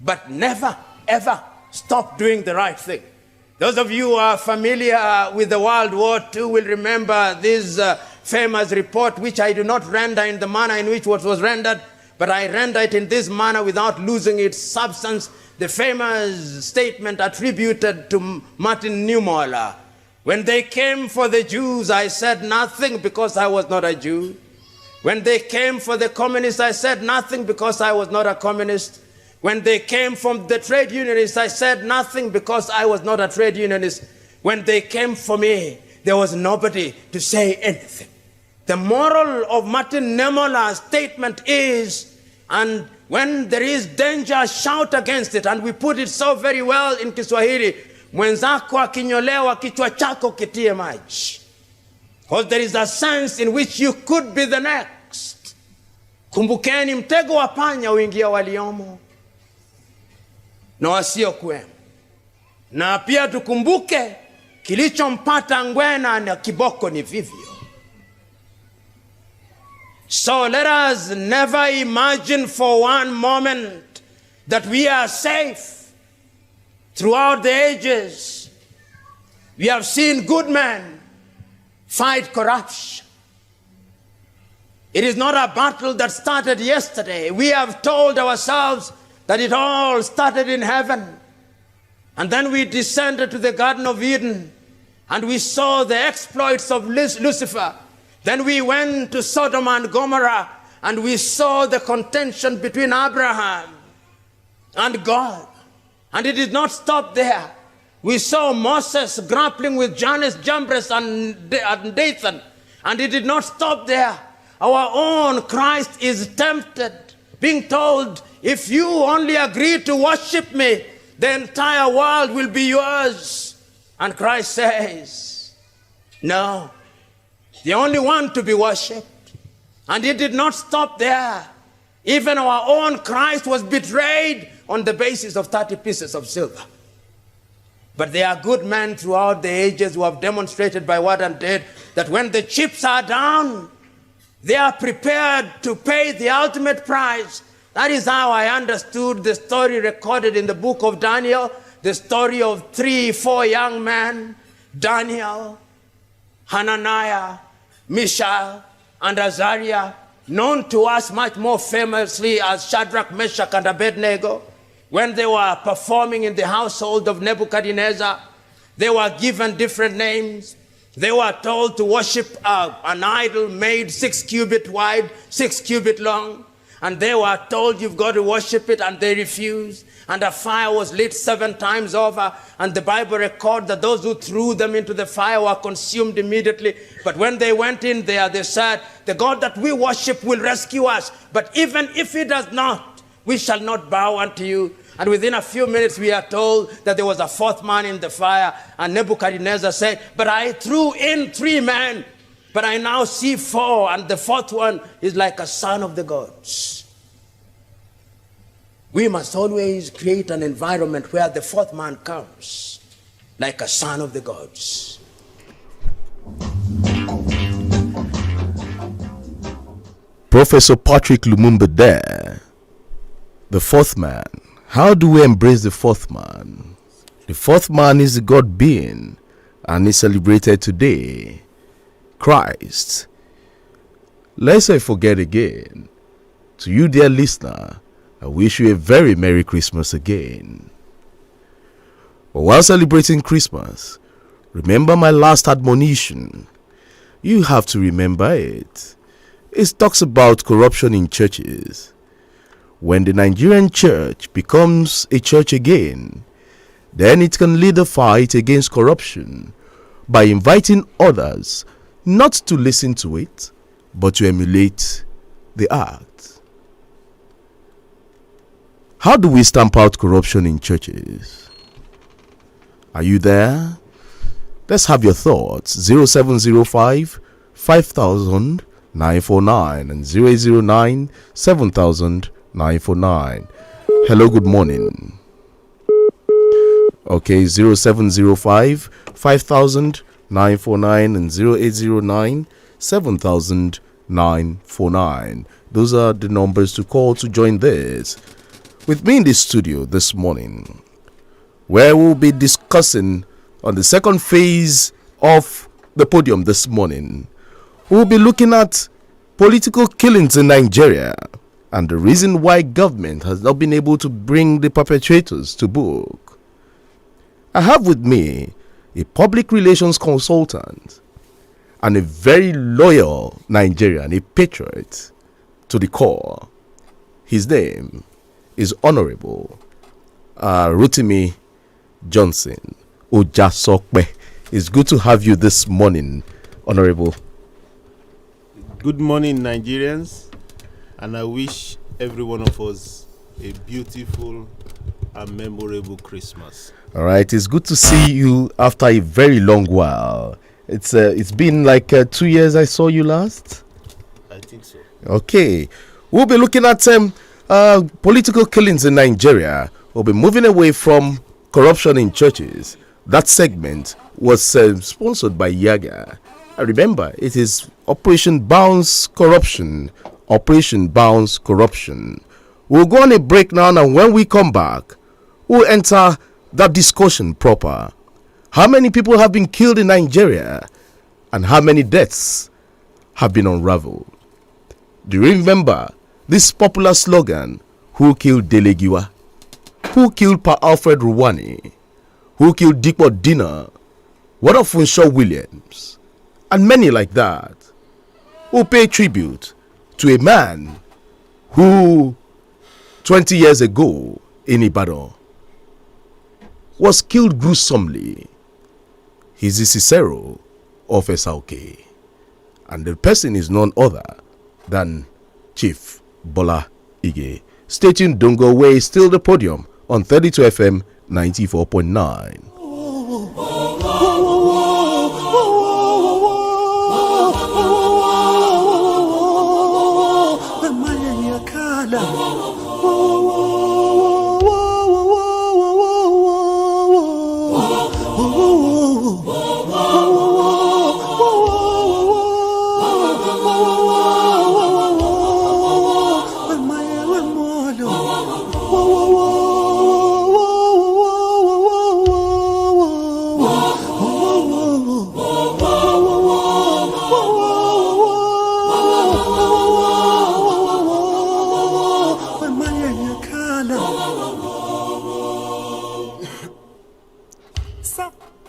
But never, ever stop doing the right thing. Those of you who are familiar with the World War II will remember this famous report, which I do not render in the manner in which it was rendered, but I render it in this manner without losing its substance. The famous statement attributed to Martin Niemöller. When they came for the Jews, I said nothing because I was not a Jew. When they came for the communists, I said nothing because I was not a communist. When they came from the trade unionists, I said nothing because I was not a trade unionist. When they came for me, there was nobody to say anything. The moral of Martin Niemöller's statement is, and when there is danger, shout against it. And we put it so very well in Kiswahili, mwenzako akinyolewa kichwa chako kitie maji. Because there is a sense in which you could be the next. Kumbukeni mtego wa panya uingia waliomo na wasiokuwemo. Na pia tukumbuke kilichompata ngwena na kiboko ni vivyo. So let us never imagine for one moment that we are safe. Throughout the ages, we have seen good men fight corruption. It is not a battle that started yesterday. We have told ourselves that it all started in heaven. And then we descended to the Garden of Eden and we saw the exploits of Lucifer. Then we went to Sodom and Gomorrah and we saw the contention between Abraham and God. And it did not stop there. We saw Moses grappling with Jannes, Jambres, and Dathan. And it did not stop there. Our own Christ is tempted, being told, if you only agree to worship me, the entire world will be yours. And Christ says, no, the only one to be worshipped. And it did not stop there. Even our own Christ was betrayed on the basis of 30 pieces of silver. But there are good men throughout the ages who have demonstrated by word and deed that when the chips are down, they are prepared to pay the ultimate price. That is how I understood the story recorded in the book of Daniel, the story of 3-4 young men, Daniel, Hananiah, Mishael, and Azariah, known to us much more famously as Shadrach, Meshach, and Abednego. When they were performing in the household of Nebuchadnezzar, they were given different names. They were told to worship an idol made 6 cubits wide, 6 cubits long. And they were told, you've got to worship it, and they refused. And a fire was lit 7 times over. And the Bible records that those who threw them into the fire were consumed immediately. But when they went in there, they said, the God that we worship will rescue us. But even if he does not, we shall not bow unto you. And within a few minutes, we are told that there was a 4th man in the fire. And Nebuchadnezzar said, but I threw in 3 men, but I now see 4. And the 4th one is like a son of the gods. We must always create an environment where the 4th man comes like a son of the gods. Professor Patrick Lumumba there. The 4th man. How do we embrace the 4th man? The 4th man is the God being and is celebrated today. Christ. Lest I forget again, to you dear listener, I wish you a very Merry Christmas again. But while celebrating Christmas, remember my last admonition. You have to remember it. It talks about corruption in churches. When the Nigerian church becomes a church again, then it can lead the fight against corruption by inviting others not to listen to it, but to emulate the act. How do we stamp out corruption in churches? Are you there? Let's have your thoughts. 0705 5000 949 and 0809 7000 949. Hello, good morning. Okay, 0705 5000 949 and 0809 7000 949. Those are the numbers to call to join this. With me in the studio this morning, where we'll be discussing on the second phase of the podium this morning, we'll be looking at political killings in Nigeria and the reason why government has not been able to bring the perpetrators to book. I have with me a public relations consultant and a very loyal Nigerian, a patriot to the core. His name is Honorable Rotimi Johnson Ojasokpe. It's good to have you this morning, Honorable. Good morning, Nigerians, and I wish every one of us a beautiful and memorable Christmas. All right, it's good to see you after a very long while. It's been like 2 years I saw you last. I think so. Okay, we'll be looking at political killings in Nigeria. We'll be moving away from corruption in churches. That segment was sponsored by Yaga. I remember it is Operation Bounce Corruption. Operation Bounce Corruption. We'll go on a break now, and when we come back, we'll enter that discussion proper. How many people have been killed in Nigeria, and how many deaths have been unraveled? Do you remember this popular slogan, who killed Delegiwa? Who killed Pa Alfred Ruwani? Who killed Dipo Dina? What of Funshaw Williams? And many like that, who pay tribute to a man who 20 years ago in Ibadan was killed gruesomely. He's the Cicero of SRK, and the person is none other than Chief Bola Ige. Stay tuned, don't go away. Still the podium on 32 FM 94.9.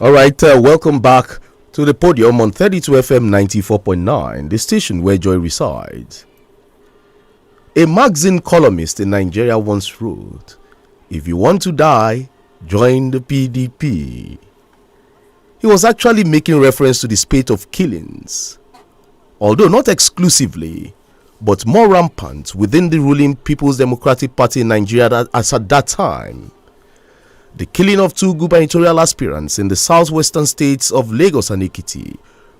All right, welcome back to the podium on 32 FM 94.9, the station where joy resides. A magazine columnist in Nigeria once wrote, "If you want to die, join the PDP." He was actually making reference to the spate of killings, although not exclusively, but more rampant within the ruling People's Democratic Party in Nigeria as at that time. The killing of two gubernatorial aspirants in the southwestern states of Lagos and Ekiti,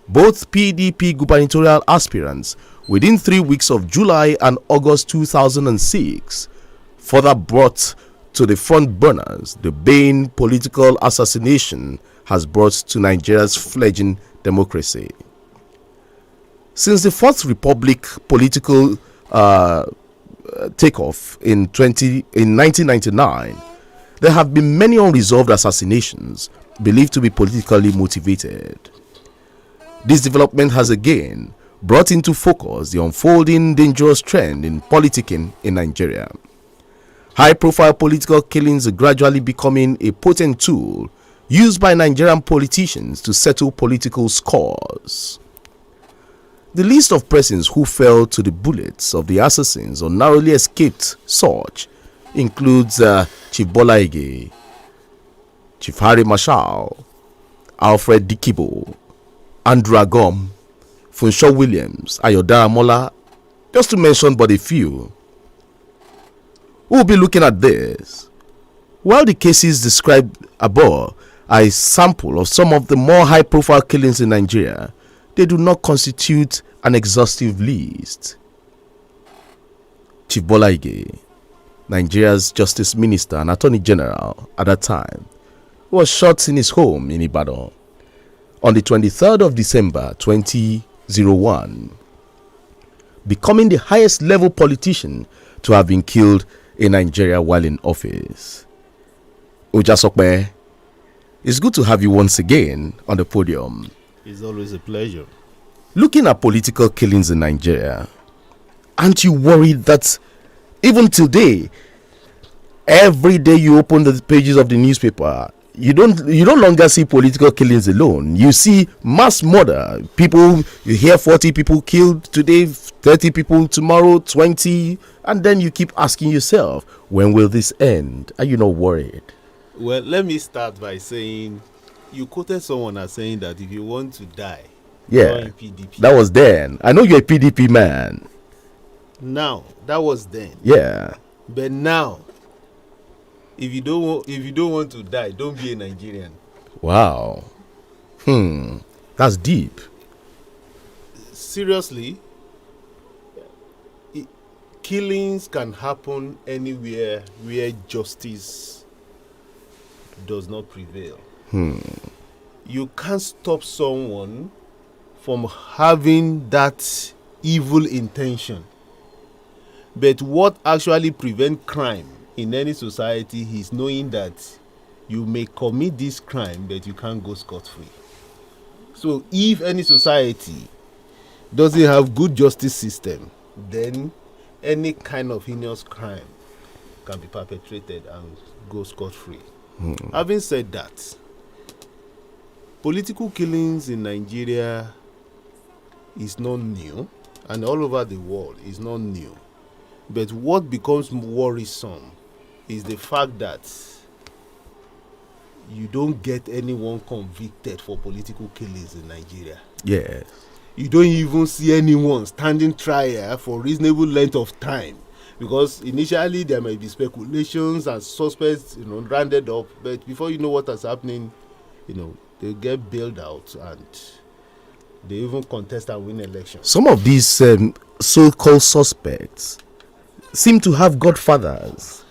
both PDP gubernatorial aspirants, within 3 weeks of July and August 2006, further brought to the front burners the bane political assassination has brought to Nigeria's fledgling democracy. Since the Fourth Republic political takeoff in 1999, there have been many unresolved assassinations believed to be politically motivated. This development has again brought into focus the unfolding dangerous trend in politicking in Nigeria. High-profile political killings are gradually becoming a potent tool used by Nigerian politicians to settle political scores. The list of persons who fell to the bullets of the assassins or narrowly escaped such includes Chief Bola Ige, Chief Harry Marshall, Alfred Dikibo, Andrew Agom, Funshaw Williams, Ayodara Mola, just to mention but a few. We'll be looking at this. While the cases described above are a sample of some of the more high-profile killings in Nigeria, they do not constitute an exhaustive list. Chief Bola Ige, Nigeria's Justice Minister and Attorney General at that time, was shot in his home in Ibadan on the 23rd of December 2001, becoming the highest level politician to have been killed in Nigeria while in office. Ojasokpe, it's good to have you once again on the podium. It's always a pleasure. Looking at political killings in Nigeria, aren't you worried that even today, every day you open the pages of the newspaper, you no longer see political killings alone. You see mass murder. People, you hear 40 people killed today, 30 people tomorrow, 20, and then you keep asking yourself, when will this end? Are you not worried? Well, let me start by saying, you quoted someone as saying that if you want to die, join PDP. That was then. I know you're a PDP man. Now, that was then. Yeah. But now, if you don't want to die, don't be a Nigerian. Wow. That's deep. Seriously, killings can happen anywhere where justice does not prevail. You can't stop someone from having that evil intention. But what actually prevents crime in any society is knowing that you may commit this crime, but you can't go scot-free. So if any society doesn't have good justice system, then any kind of heinous crime can be perpetrated and go scot-free. Having said that, political killings in Nigeria is not new, and all over the world is not new. But what becomes worrisome is the fact that you don't get anyone convicted for political killings in Nigeria. Yes. You don't even see anyone standing trial for reasonable length of time, because initially there may be speculations and suspects, rounded up, but before you know what is happening, they get bailed out and they even contest and win elections. Some of these so-called suspects seem to have godfathers.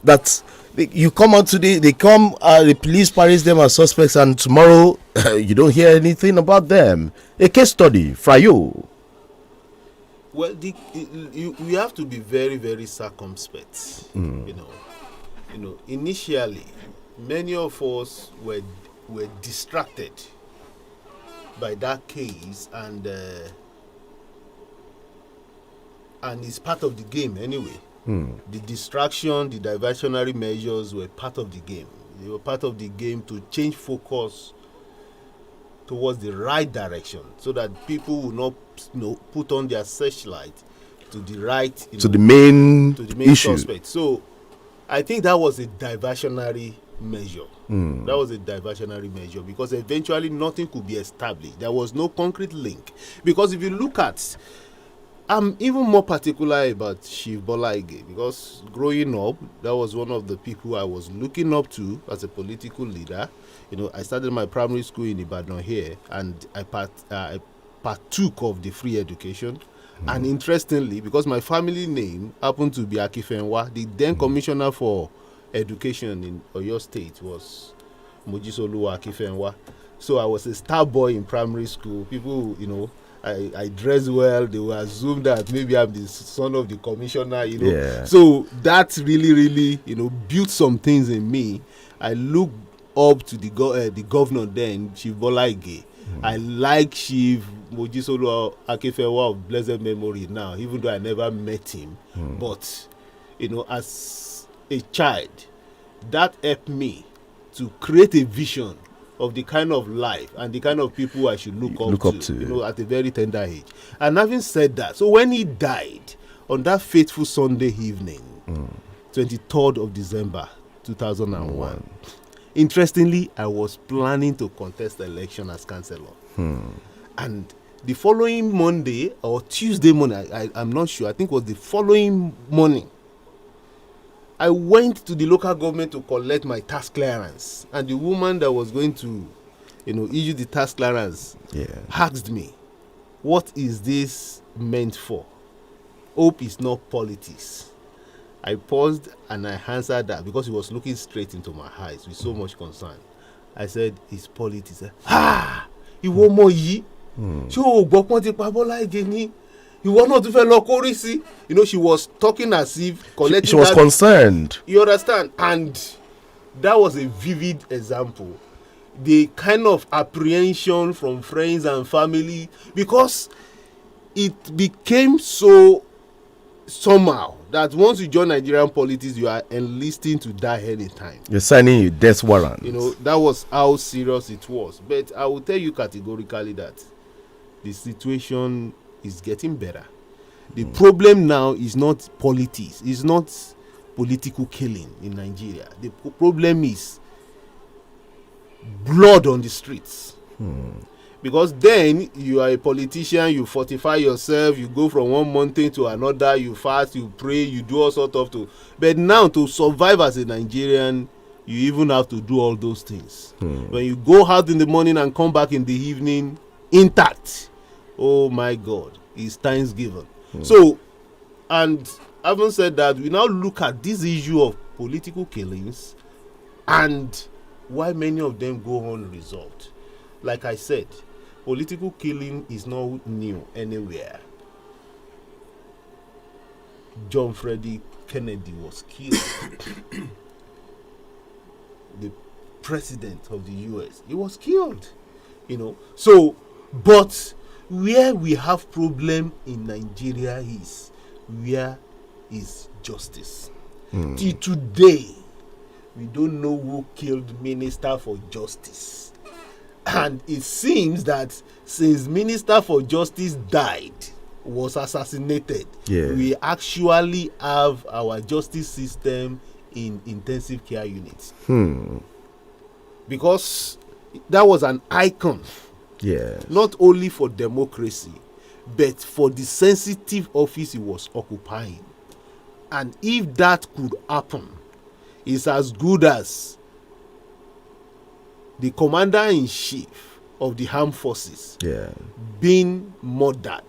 That you come out today, they come, the police parade them as suspects, and tomorrow you don't hear anything about them. A case study, Frayo. Well, we have to be very, very circumspect. Initially, many of us were distracted by that case, and it's part of the game anyway. The distraction, the diversionary measures were part of the game. They were part of the game to change focus towards the right direction, so that people will not, put on their searchlight to the right, to the main issue. suspect. So I think that was a diversionary measure. That was a diversionary measure, because eventually nothing could be established. There was no concrete link. Because if you look at, I'm even more particular about Chief Bola Ige, because growing up, that was one of the people I was looking up to as a political leader. I started my primary school in Ibadan here, and I partook of the free education. And interestingly, because my family name happened to be Akifenwa, the then commissioner for education in Oyo State was Mojisoluwa Akifenwa. So I was a star boy in primary school. People, I dress well. They will assume that maybe I'm the son of the commissioner, Yeah. So that really, built some things in me. I look up to the governor then, Chief Bola Ige. I like Chief Mojisoluwa Akifenwa of blessed memory now, even though I never met him. But, as a child, that helped me to create a vision of the kind of life and the kind of people I should look up to, at a very tender age. And having said that, so when he died on that fateful Sunday evening, 23rd of December 2001, interestingly, I was planning to contest the election as councillor. And the following Monday or Tuesday morning, I'm not sure, I think it was the following morning, I went to the local government to collect my tax clearance. And the woman that was going to, issue the tax clearance asked me, what is this meant for? Hope is not politics. I paused and I answered that because he was looking straight into my eyes with so much concern. I said, it's politics. Ìwọ ọmọ yìí, ṣé o gbọ́ pọ́n ti pa Bọ́lá Ìgè ni? Ìwọ náà tún fẹ́ lọ kórí sí. She was talking as if collecting. She was concerned. You understand? And that was a vivid example. The kind of apprehension from friends and family, because it became so somehow that once you join Nigerian politics, you are enlisting to die anytime. You're signing your death warrant. That was how serious it was. But I will tell you categorically that the situation is getting better. The problem now is not politics. It's not political killing in Nigeria. The problem is blood on the streets. Because then you are a politician, you fortify yourself, you go from one mountain to another, you fast, you pray, you do all sorts of things. But now to survive as a Nigerian, you even have to do all those things. When you go out in the morning and come back in the evening intact, oh my God, it's Thanksgiving. So, and having said that, we now look at this issue of political killings and why many of them go unresolved. Like I said, political killing is not new anywhere. John F. Kennedy was killed. The president of the US, he was killed. So, but where we have problem in Nigeria is, where is justice? Till today, we don't know who killed Minister for Justice. And it seems that since Minister for Justice died, was assassinated, we actually have our justice system in intensive care units. Because that was an icon. Not only for democracy, but for the sensitive office he was occupying. And if that could happen, it's as good as the commander-in-chief of the armed forces being murdered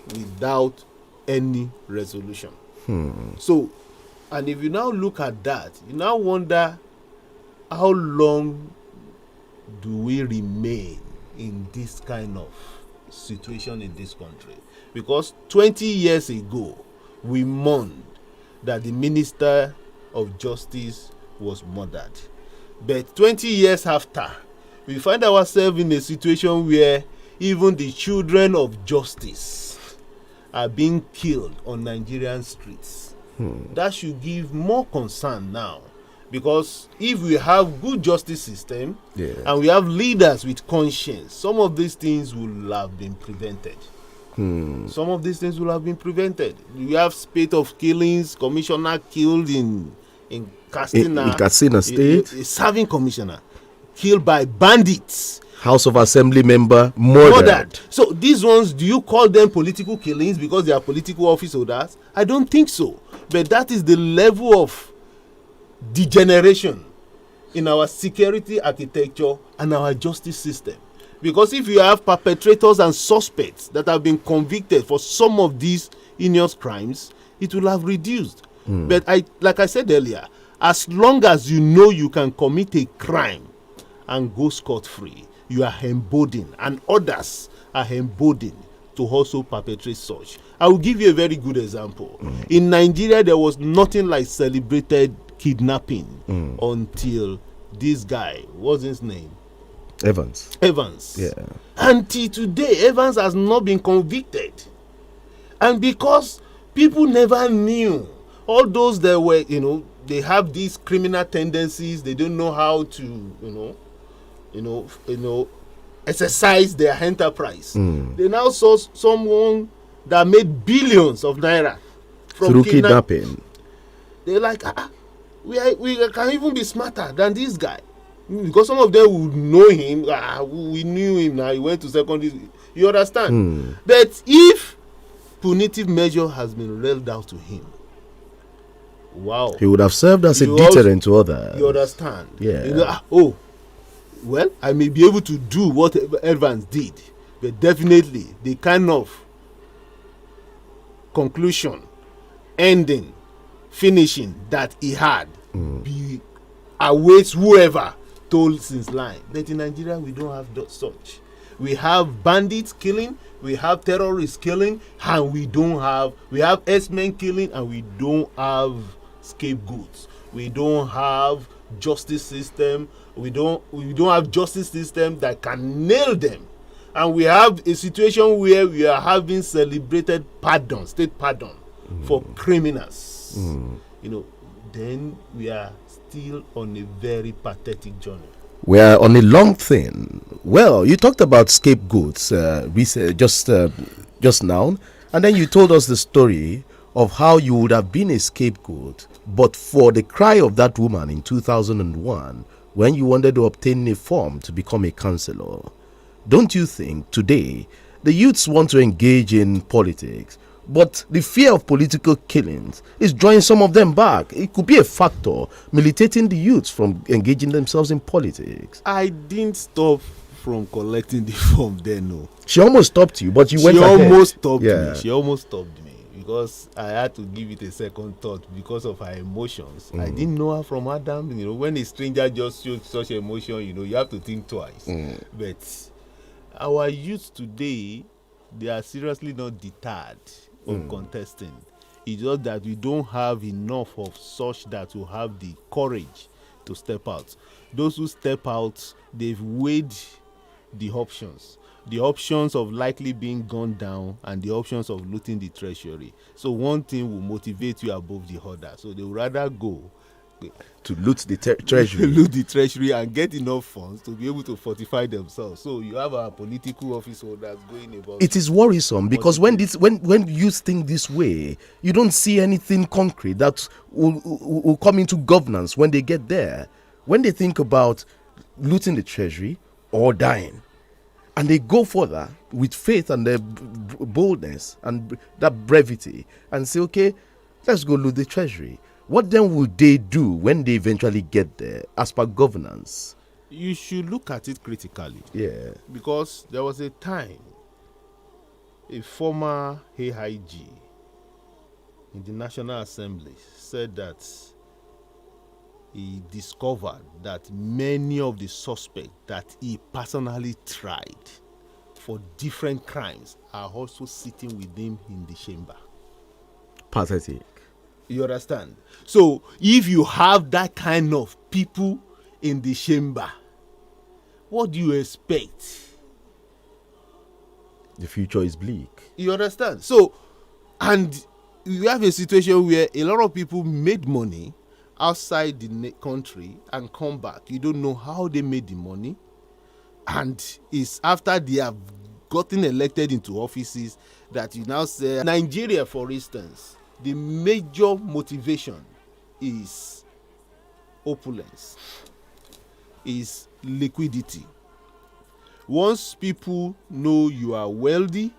without any resolution. So, and if you now look at that, you now wonder, how long do we remain in this kind of situation in this country? Because 20 years ago, we mourned that the Minister of Justice was murdered. But 20 years after, we find ourselves in a situation where even the children of justice are being killed on Nigerian streets. That should give more concern now, Because if we have good justice system and we have leaders with conscience, some of these things will have been prevented. Some of these things will have been prevented. We have spate of killings, commissioner killed in Katsina. In Katsina State. A serving commissioner killed by bandits. House of Assembly member murdered. So these ones, do you call them political killings because they are political office holders? I don't think so. But that is the level of degeneration in our security architecture and our justice system. Because if you have perpetrators and suspects that have been convicted for some of these heinous crimes, it will have reduced. But like I said earlier, as long as you know you can commit a crime and go scot-free, you are emboldened, and others are emboldened to also perpetrate such. I will give you a very good example. In Nigeria, there was nothing like celebrated kidnapping until this guy, what's his name? Evans. Yeah. Until today, Evans has not been convicted. And because people never knew, all those that were, they have these criminal tendencies, they don't know how to, exercise their enterprise. They now saw someone that made billions of naira through kidnapping. They're like, we can even be smarter than this guy. Because some of them would know him. We knew him now. He went to secondary. You understand? But if punitive measure has been railed out to him, wow, he would have served as a deterrent to others. You understand? Yeah. Well, I may be able to do what Evans did, but definitely the kind of conclusion, ending, finishing that he had be awaits whoever told since line. But in Nigeria, we don't have such. We have bandits killing, we have terrorists killing, and we have S-men killing, and we don't have scapegoats. We don't have justice system. We don't have justice system that can nail them. And we have a situation where we are having celebrated pardon, state pardon for criminals. Then we are still on a very pathetic journey. We are on a long thing. Well, you talked about scapegoats just now, and then you told us the story of how you would have been a scapegoat, but for the cry of that woman in 2001 when you wanted to obtain a form to become a councillor. Don't you think today the youths want to engage in politics, but the fear of political killings is drawing some of them back? It could be a factor militating the youths from engaging themselves in politics. I didn't stop from collecting the form then, no. She almost stopped you, but you went ahead. She almost stopped me. She almost stopped me because I had to give it a second thought because of her emotions. I didn't know her from Adam. When a stranger just shows such emotion, you have to think twice. But our youth today, they are seriously not deterred from contesting. It's just that we don't have enough of such that will have the courage to step out. Those who step out, they've weighed the options of likely being gunned down and the options of looting the treasury. So one thing will motivate you above the other. So they would rather go to loot the treasury. Loot the treasury and get enough funds to be able to fortify themselves. So you have our political office holders going about. It is worrisome because when you think this way, you don't see anything concrete that will come into governance when they get there. When they think about looting the treasury or dying, and they go further with faith and their boldness and that brevity and say, okay, let's go loot the treasury. What then will they do when they eventually get there as per governance? You should look at it critically. Yeah. Because there was a time a former AIG in the National Assembly said that he discovered that many of the suspects that he personally tried for different crimes are also sitting with him in the chamber. Pathetic. You understand? So if you have that kind of people in the chamber, what do you expect? The future is bleak. You understand? So, and you have a situation where a lot of people made money outside the country and come back. You don't know how they made the money. And it's after they have gotten elected into offices that you now say, Nigeria, for instance, the major motivation is opulence, is liquidity. Once people know you are wealthy,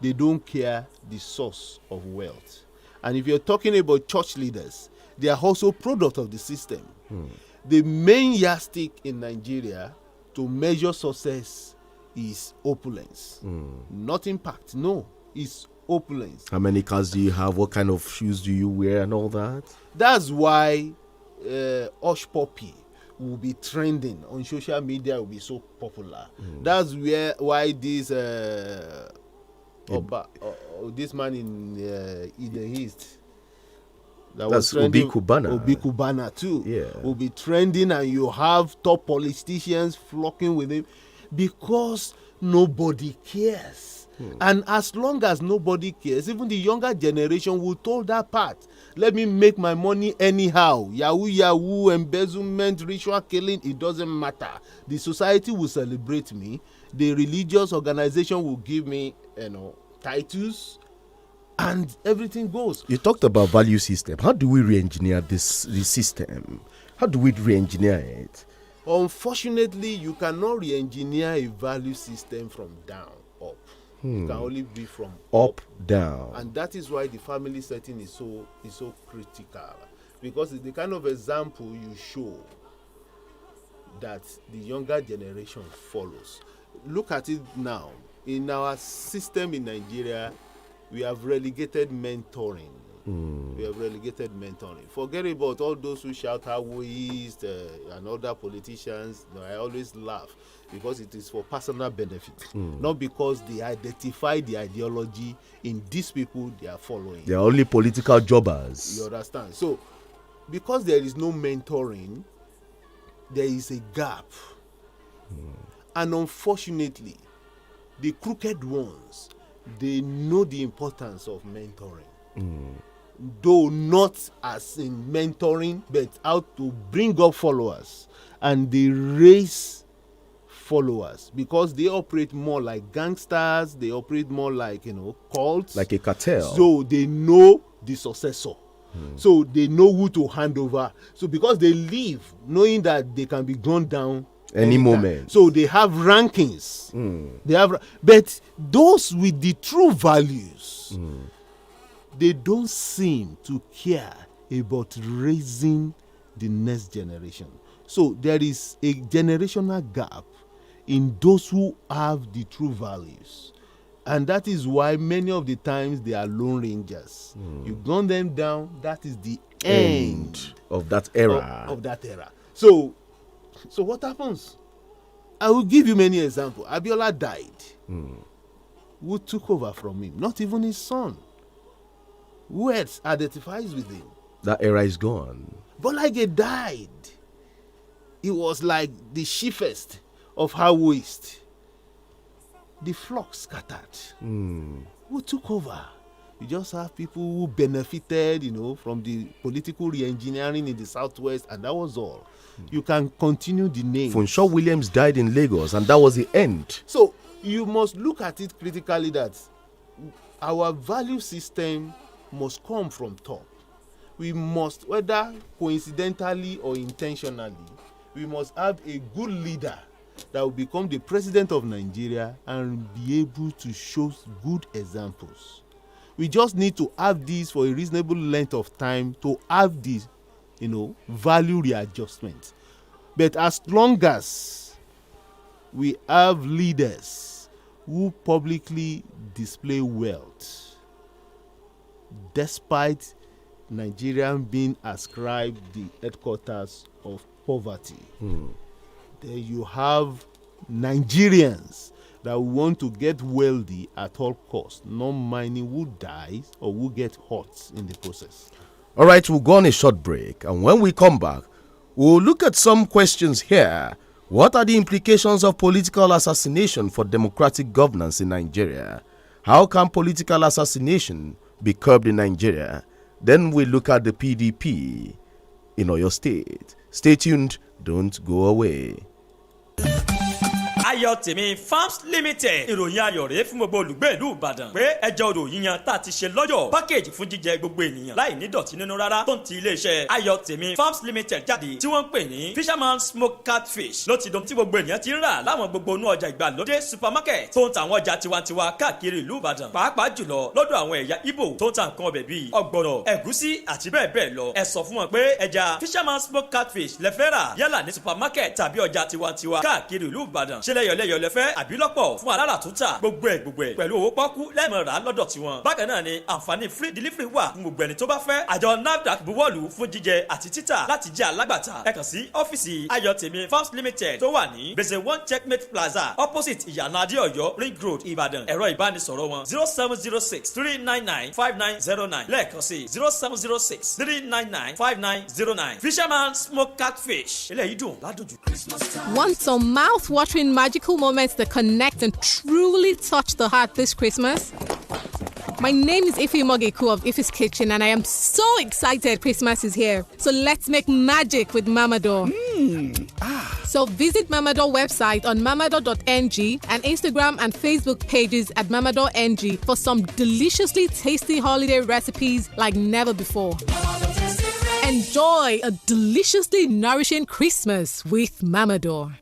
they don't care the source of wealth. And if you're talking about church leaders, they are also product of the system. The main yardstick in Nigeria to measure success is opulence, not impact. No, it's opulence. How many cars do you have? What kind of shoes do you wear and all that? That's why Hush Puppy will be trending on social media, will be so popular. That's why this this man in the East, that's Obi Kubana too. Yeah, will be trending, and you have top politicians flocking with him because nobody cares. And as long as nobody cares, even the younger generation will told that part. Let me make my money anyhow. Yahoo, embezzlement, ritual killing, it doesn't matter. The society will celebrate me. The religious organization will give me, titles, and everything goes. You talked about value system. How do we re-engineer this system? How do we re-engineer it? Unfortunately, you cannot re-engineer a value system from down up. It can only be from up down. And that is why the family setting is so critical, because it's the kind of example you show that the younger generation follows. Look at it now. In our system in Nigeria, we have relegated mentoring. We have relegated mentoring. Forget about all those who shout Hawoist and other politicians. I always laugh because it is for personal benefit, not because they identify the ideology in these people they are following. They are only political jobbers. You understand? So, because there is no mentoring, there is a gap. And unfortunately, the crooked ones, they know the importance of mentoring. Though not as in mentoring, but how to bring up followers, and they raise followers, because they operate more like gangsters, they operate more like cults, like a cartel. So they know the successor, so they know who to hand over. So because they live knowing that they can be gunned down any moment, so they have rankings. But those with the true values, they don't seem to care about raising the next generation. So there is a generational gap in those who have the true values. And that is why many of the times they are lone rangers. You gun them down, that is the end of that era. Of that era. So what happens? I will give you many examples. Abiola died. Who took over from him? Not even his son. Who else identifies with him? That era is gone. Bolage died. He was like the chiefest of Hawoist. The flock scattered. Who took over? You just have people who benefited, from the political re-engineering in the southwest, and that was all. You can continue the name. Funshaw Williams died in Lagos, and that was the end. So you must look at it critically, that our value system must come from top. We must, whether coincidentally or intentionally, we must have a good leader that will become the president of Nigeria and be able to show good examples. We just need to have this for a reasonable length of time to have this, value readjustment. But as long as we have leaders who publicly display wealth, despite Nigeria being ascribed the headquarters of poverty, then you have Nigerians that want to get wealthy at all costs, not minding who dies or who gets hurt in the process. All right, we'll go on a short break, and when we come back, we'll look at some questions here. What are the implications of political assassination for democratic governance in Nigeria? How can political assassination be curbed in Nigeria? Then we look at the PDP in Oyo State. Stay tuned, don't go away. Ayọ̀ tèmi Farms Limited ìròyìn ayọ̀ rèé fún gbogbo olùgbé ìlú Ìbàdàn pé ẹja odò yíyan tá a ti ṣe lọ́jọ̀ pákéjì fún jíjẹ gbogbo ènìyàn láì ní dọ̀tí nínú rárá tó ń ti iléeṣẹ́ Ayọ̀ tèmi Farms Limited jáde tí wọ́n ń pè ní Fisherman Smoked Catfish ló ti dùn tí gbogbo ènìyàn ti ń rà láwọn gbogbo inú ọjà ìgbàlódé supermarket tó ń ta àwọn ọjà tiwantiwa káàkiri ìlú Ìbàdàn pàápàá jùlọ lọ́dọ̀ àwọn ẹ̀yà Ìgbò tó ń ta nǹkan ọbẹ̀ bíi ọ̀gbọ̀nọ̀ ẹ̀gúsí àti bẹ́ẹ̀ bẹ́ẹ̀ lọ ẹ sọ fún wọn pé ẹja Fisherman Smoked Catfish lẹ fẹ́ rà yálà ní supermarket tàbí ọjà tiwantiwa káàkiri ìlú Ìbàdàn lẹ́yọ̀ lẹ́fẹ́ àbí lọ́pọ̀ fún alára tó tà gbogbo ẹ̀ pẹ̀lú owó pọ́kú lẹ́ẹ̀mọ̀ rà lọ́dọ̀ tiwọn. bákan náà ni àǹfààní free delivery wà fún gbogbo ẹni tó bá fẹ́. àjọ NAFDAC buwọ́lù fún jíjẹ àti títà láti jẹ́ alágbàtà. ẹ kàn sí ọ́fíìsì Ayọ̀tèmi Farms Limited tó wà ní Base 1 Checkmate Plaza opposite Ìyànà Adéọ̀yọ́ Ring Road Ìbàdàn. ẹ̀rọ ìbánisọ̀rọ̀ wọn 0706-399-5909 lẹ́ẹ̀kan sí 0706-399-5909. Fisherman Smoked Catfish eléyìí dùn ládùjù. Want some mouth-watering magical moments that connect and truly touch the heart this Christmas? My name is Ife Mogeku of Ife's Kitchen, and I am so excited Christmas is here. So let's make magic with Mamador. So visit Mamador website on mamador.ng and Instagram and Facebook pages at mamador.ng for some deliciously tasty holiday recipes like never before. Enjoy a deliciously nourishing Christmas with Mamador.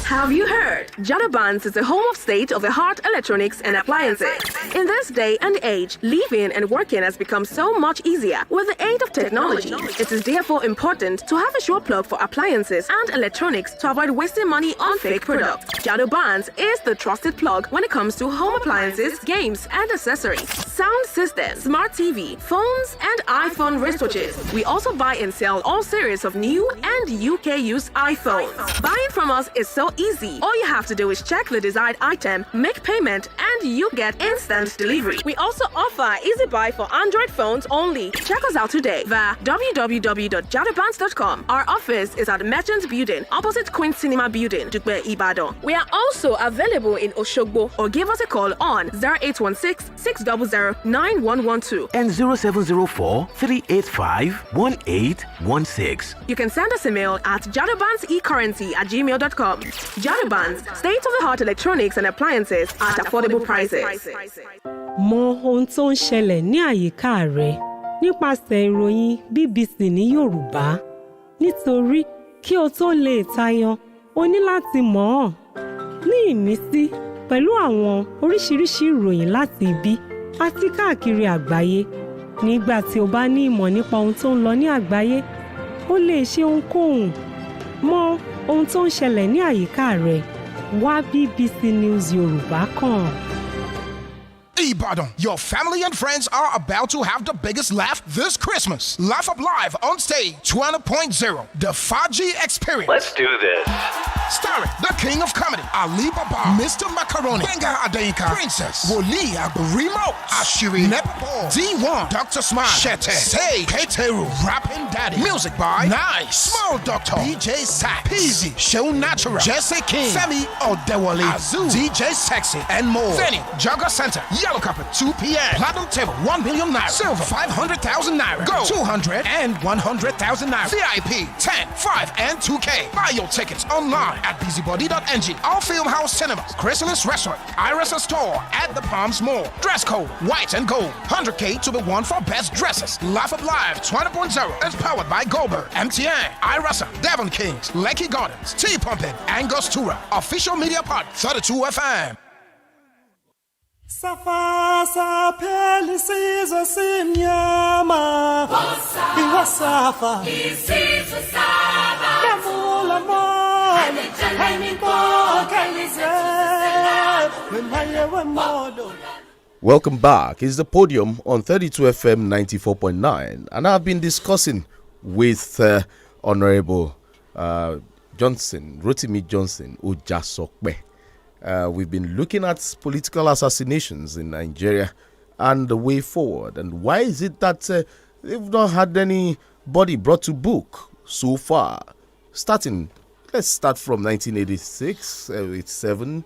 Have you heard? Jadabans is the home of state-of-the-art electronics and appliances. In this day and age, living and working has become so much easier with the aid of technology. It is therefore important to have a sure plug for appliances and electronics to avoid wasting money on fake products. Jadabans is the trusted plug when it comes to home appliances, games, and accessories, sound systems, smart TV, phones, and iPhone wristwatches. We also buy and sell all series of new and UK used iPhones. Buying from us is so easy. All you have to do is check the desired item, make payment, and you get instant delivery. We also offer easy buy for Android phones only. Check us out today via www.jadabans.com. Our office is at Merchants Building, opposite Queen Cinema Building, Dugbe, Ibadan. We are also available in Oshogbo, or give us a call on 0816-600-9112 and 0704-385-1816. You can send us a mail at jadabanseCurrency@gmail.com. Jadabans, state-of-the-art electronics and appliances at affordable prices. Mọ ohun tó ń ṣẹlẹ̀ ní àyíká rẹ nípasẹ̀ ìròyìn BBC ní Yorùbá. Nítorí kí o tó lè tayọ, o ní láti mọ̀ ọ́n. Ní ìmísí pẹ̀lú àwọn oríṣiríṣi ìròyìn láti ibi àti káàkiri àgbáyé. Nígbà tí o bá ní ìmọ̀ nípa ohun tó ń lọ ní àgbáyé, o lè ṣe ohunkóhun. Mọ ohun tó ń ṣẹlẹ̀ ní àyíká rẹ. Wá BBC News Yorùbá kàn. Ibadan, your family and friends are about to have the biggest laugh this Christmas. Laugh Up Live on Stage 20.0, the Faji Experience. Let's do this. Starring the King of Comedy, Ali Baba, Mr. Macaroni, Benga Adeyinka, Princess, Woli Agbarimo, Ashiri Nepo, D1, Dr. Smile, Shete, Say, Keteru, Rapping Daddy. Music by Nice, Small Doctor, DJ Sax, Peasy, Show Natural, Jesse King, Femi Odewale, Azu, DJ Sexy, and more. Venue, Jogger Center, Yellow Carpet, 2 p.m. Platinum Table, 1 million naira. Silver, 500,000 naira. Gold, 200 and 100,000 naira. VIP, 10, 5, and 2K. Buy your tickets online at busybody.ng. All Film House Cinemas, Chrysalis Restaurant, Iris Store at the Palms Mall. Dress code, white and gold. 100K to be won for best dresses. Laugh Up Live 20.0 is powered by Goldberg, MTN, Irasa, Devon Kings, Lekki Gardens, T-Pumping, Angostura. Official media part, 32 FM. Safa peli sizo simnyama Iwasafa isizo saba Yamula mole Hainiko kelize Wemaye wemodo. Welcome back. It's the Podium on 32 FM 94.9, and I've been discussing with Honorable Rotimi Johnson Ojasokpe. We've been looking at political assassinations in Nigeria and the way forward. And why is it that they've not had anybody brought to book so far? Let's start from 1986, 87,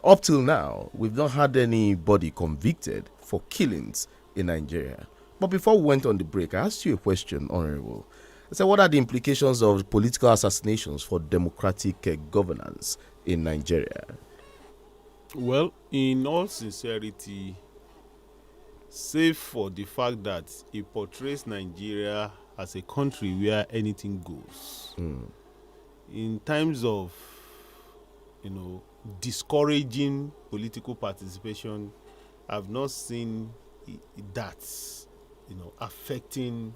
up till now. We've not had anybody convicted for killings in Nigeria. But before we went on the break, I asked you a question, Honorable. So, what are the implications of political assassinations for democratic governance in Nigeria? Well, in all sincerity, save for the fact that it portrays Nigeria as a country where anything goes. In times of, discouraging political participation, I've not seen that, affecting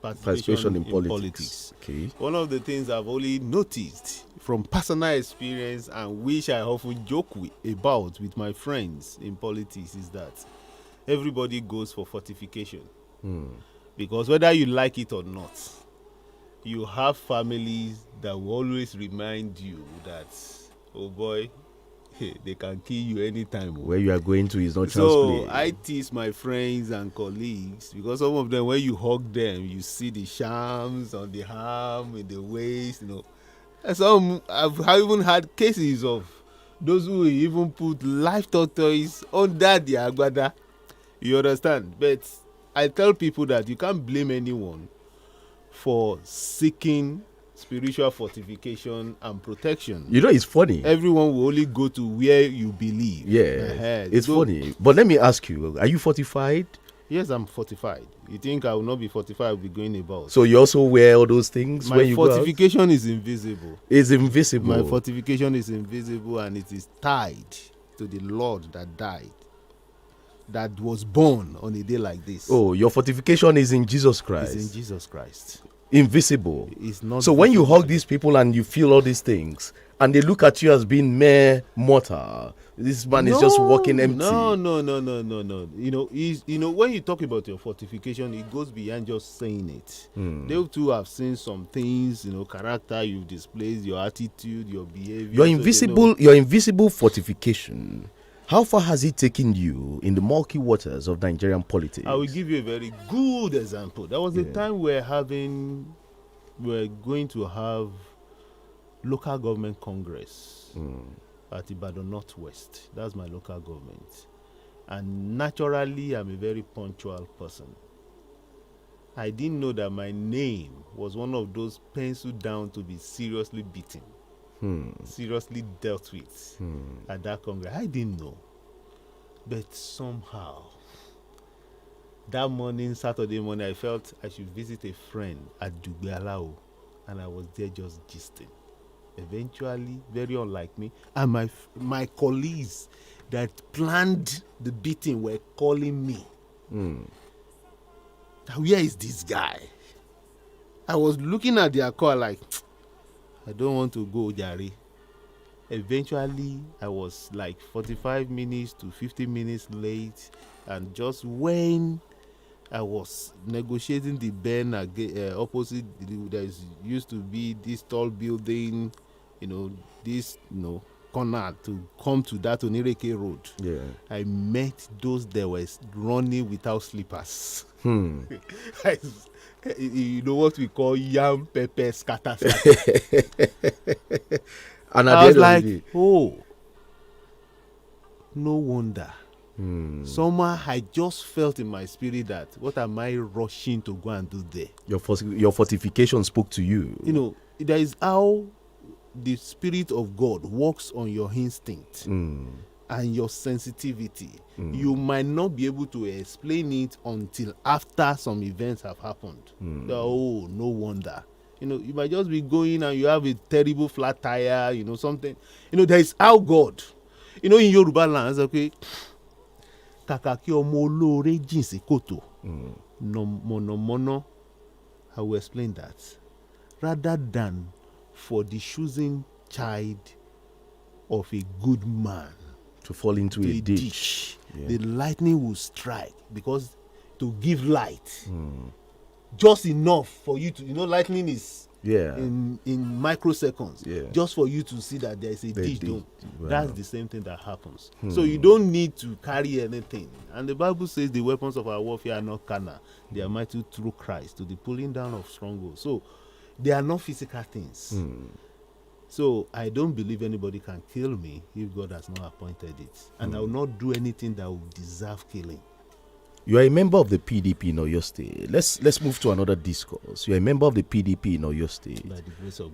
participation in politics. Okay. One of the things I've only noticed from personal experience, and which I often joke about with my friends in politics, is that everybody goes for fortification. Because whether you like it or not, you have families that will always remind you that, oh boy, they can kill you anytime. Where you are going to is not child's play. So I tease my friends and colleagues, because some of them, when you hug them, you see the shams on the arm, in the waist, And some I've even had cases of those who even put live tortoise under the agbada. You understand? But I tell people that you can't blame anyone for seeking spiritual fortification and protection. It's funny. Everyone will only go to where you believe. Yeah, it's funny. But let me ask you, are you fortified? Yes, I'm fortified. You think I will not be fortified? I'll be going about. So you also wear all those things when you go out? My fortification is invisible. It's invisible. My fortification is invisible, and it is tied to the Lord that died, that was born on a day like this. Oh, your fortification is in Jesus Christ. It's in Jesus Christ. Invisible. It's not. So when you hug these people and you feel all these things, and they look at you as being mere mortal, this man is just walking empty. No. When you talk about your fortification, it goes beyond just saying it. They too have seen some things, character you've displayed, your attitude, your behavior. Your invisible fortification. How far has it taken you in the murky waters of Nigerian politics? I will give you a very good example. There was a time we're going to have local government congress at Ibadan Northwest. That's my local government. And naturally, I'm a very punctual person. I didn't know that my name was one of those penciled down to be seriously beaten. Seriously dealt with at that congress. I didn't know. But somehow, that morning, Saturday morning, I felt I should visit a friend at Dugbe, and I was there just gisting. Eventually, very unlike me, and my colleagues that planned the beating were calling me. Where is this guy? I was looking at their call like, I don't want to go, Jare. Eventually, I was like 45 minutes to 50 minutes late, and just when I was negotiating the bend opposite, there used to be this tall building, corner to come to that Onireke Road. Yeah. I met those that were running without slippers. You know what we call yam pepper scatter. And I was like, oh, no wonder. Somehow I just felt in my spirit that, what am I rushing to go and do there? Your fortification spoke to you. There is how the Spirit of God works on your instinct and your sensitivity. You might not be able to explain it until after some events have happened. Oh, no wonder. You might just be going and you have a terrible flat tire, something. There is how God, in Yoruba land, okay, kakaki omo olore jin si koto. No mono. I will explain that. Rather than for the choosing child of a good man to fall into a ditch. The lightning will strike, because to give light just enough for you to, lightning is in microseconds, just for you to see that there is a ditch. That's the same thing that happens. So you don't need to carry anything. And the Bible says the weapons of our warfare are not carnal, they are mighty through Christ to the pulling down of strongholds. So they are not physical things. So I don't believe anybody can kill me if God has not appointed it. And I will not do anything that will deserve killing. You are a member of the PDP in Oyo State. Let's move to another discourse. You are a member of the PDP in Oyo State,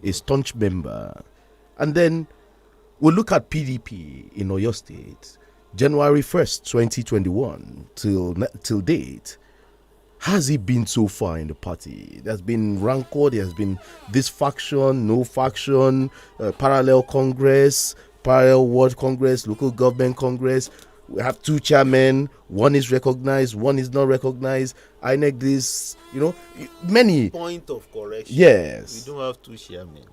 a staunch member. And then we'll look at PDP in Oyo State, January 1st, 2021 till date. Has it been so far in the party? There's been rancor, there's been this faction, no faction, parallel Congress, parallel World Congress, local government Congress. We have 2 chairmen, one is recognized, one is not recognized. INEC this, many. Point of correction. Yes. We don't have 2 chairmen.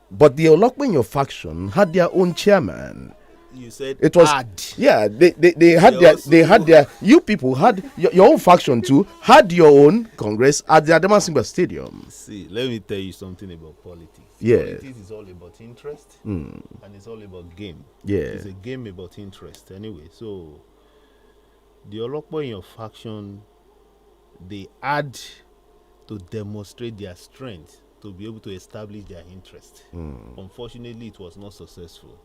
But the Olokwenyo faction had their own chairman. You said it was had. Yeah, they had their you people had your own faction too, had your own Congress at the Adamasingba Stadium. See, let me tell you something about politics. Yeah. Politics is all about interest and it's all about game. Yeah. It's a game about interest anyway. So the Olokwenyo faction, they had to demonstrate their strength to be able to establish their interest. Unfortunately, it was not successful.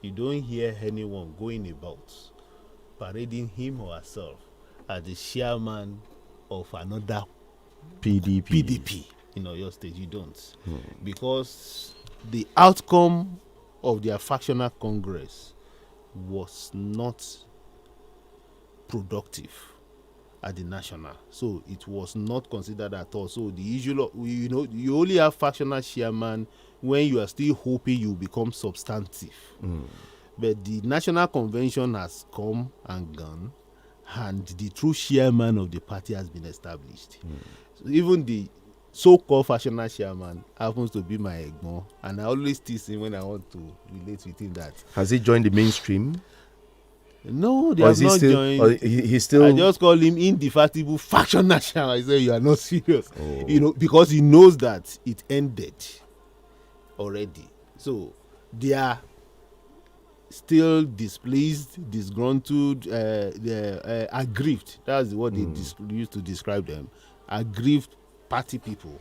You don't hear anyone going about parading him or herself as the chairman of another PDP in Oyo State. You don't. Because the outcome of their factional congress was not productive at the national. So it was not considered at all. So the usual, you only have factional chairman when you are still hoping you become substantive. But the national convention has come and gone, and the true chairman of the party has been established. So even the so-called factional chairman happens to be my Egmon, and I always tease him when I want to relate with him that. Has he joined the mainstream? No, they have not joined. He's still. I just call him indefatigable factional chairman. I say you are not serious, because he knows that it ended already. So they are still displeased, disgruntled, aggrieved. That's what they used to describe them. Aggrieved party people.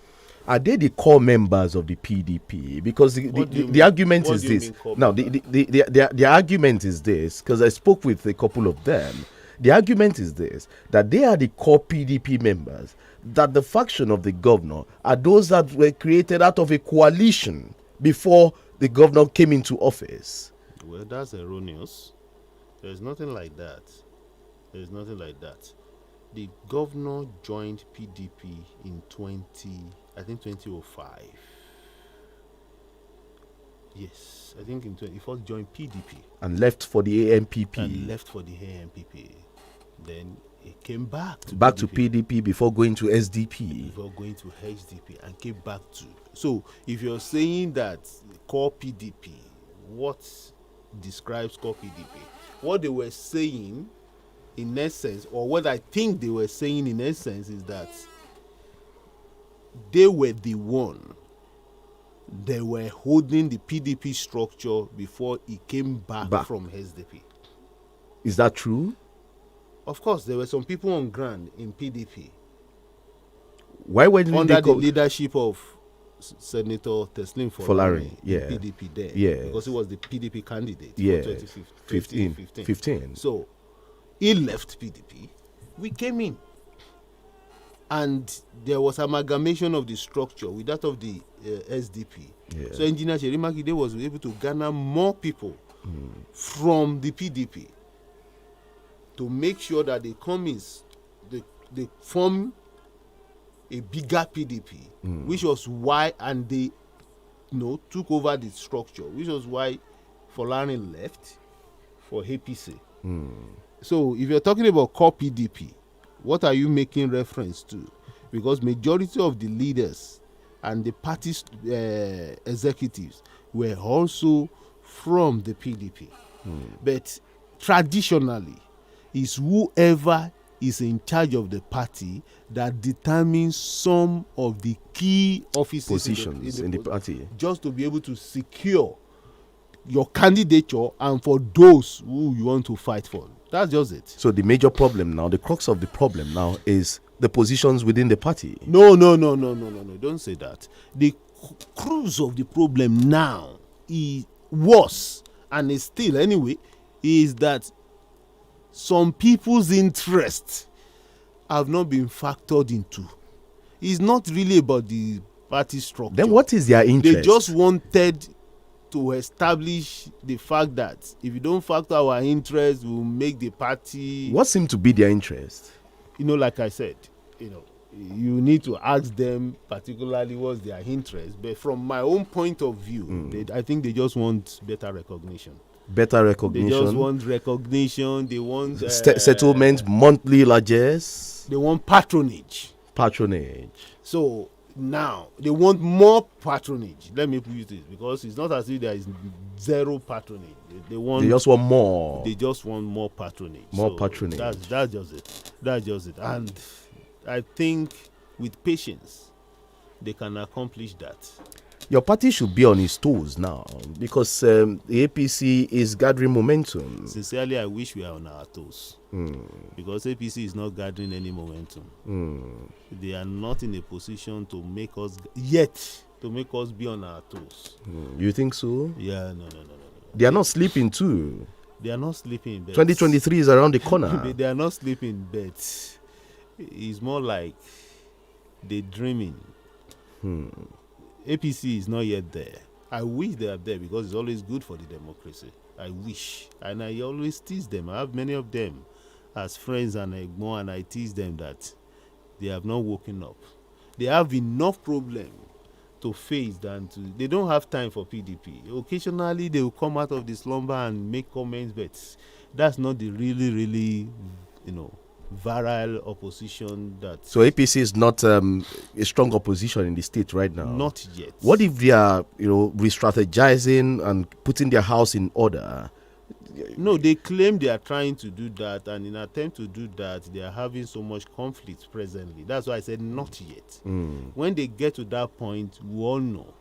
Are they the core members of the PDP? Because the argument is this. Now, the argument is this, because I spoke with a couple of them. The argument is this, that they are the core PDP members, that the faction of the governor are those that were created out of a coalition before the governor came into office. Well, that's erroneous. There's nothing like that. There's nothing like that. The governor joined PDP in 2005. Yes, I think he first joined PDP. And left for the ANPP. Then he came back to PDP before going to SDP. Before going to HDP and came back to. So if you're saying that core PDP, what describes core PDP? What they were saying in essence, or what I think they were saying in essence, is that they were the one. They were holding the PDP structure before he came back from SDP. Is that true? Of course, there were some people on ground in PDP. Why were they under the leadership of Senator Teslim Folari, PDP there, because he was the PDP candidate for 2015. So he left PDP. We came in, and there was amalgamation of the structure with that of the SDP. So Engineer Sheri Makinde was able to garner more people from the PDP to make sure that they come in, they form a bigger PDP, which was why, and they took over the structure, which was why Folari left for APC. So if you're talking about core PDP, what are you making reference to? Because majority of the leaders and the party's executives were also from the PDP. But traditionally, it's whoever is in charge of the party that determines some of the key offices positions in the party, just to be able to secure your candidature and for those who you want to fight for. That's just it. So the major problem now, the crux of the problem now, is the positions within the party. No. Don't say that. The crux of the problem now was, and is still anyway, is that some people's interests have not been factored into. It's not really about the party structure. Then what is their interest? They just wanted to establish the fact that if you don't factor our interest, we'll make the party. What seemed to be their interest? Like I said, you need to ask them particularly what's their interest. But from my own point of view, I think they just want better recognition. Better recognition. They just want recognition. They want settlement, monthly largesse. They want patronage. So now they want more patronage. Let me put it this, because it's not as if there is zero patronage. They just want more. They just want more patronage. Patronage. That's just it. That's just it. And I think with patience, they can accomplish that. Your party should be on its toes now, because the APC is gathering momentum. Sincerely, I wish we are on our toes. Because APC is not gathering any momentum. They are not in a position to make us be on our toes. You think so? Yeah, no. They are not sleeping too. They are not sleeping in bed. 2023 is around the corner. They are not sleeping in bed. It's more like they're dreaming. APC is not yet there. I wish they are there, because it's always good for the democracy. I wish. And I always tease them. I have many of them as friends and Egmont, and I tease them that they have not woken up. They have enough problem to face they don't have time for PDP. Occasionally they will come out of the slumber and make comments, but that's not the really, virile opposition that. So APC is not a strong opposition in the state right now. Not yet. What if they are, re-strategizing and putting their house in order? No, they claim they are trying to do that, and in attempt to do that, they are having so much conflict presently. That's why I said not yet. When they get to that point, we all know.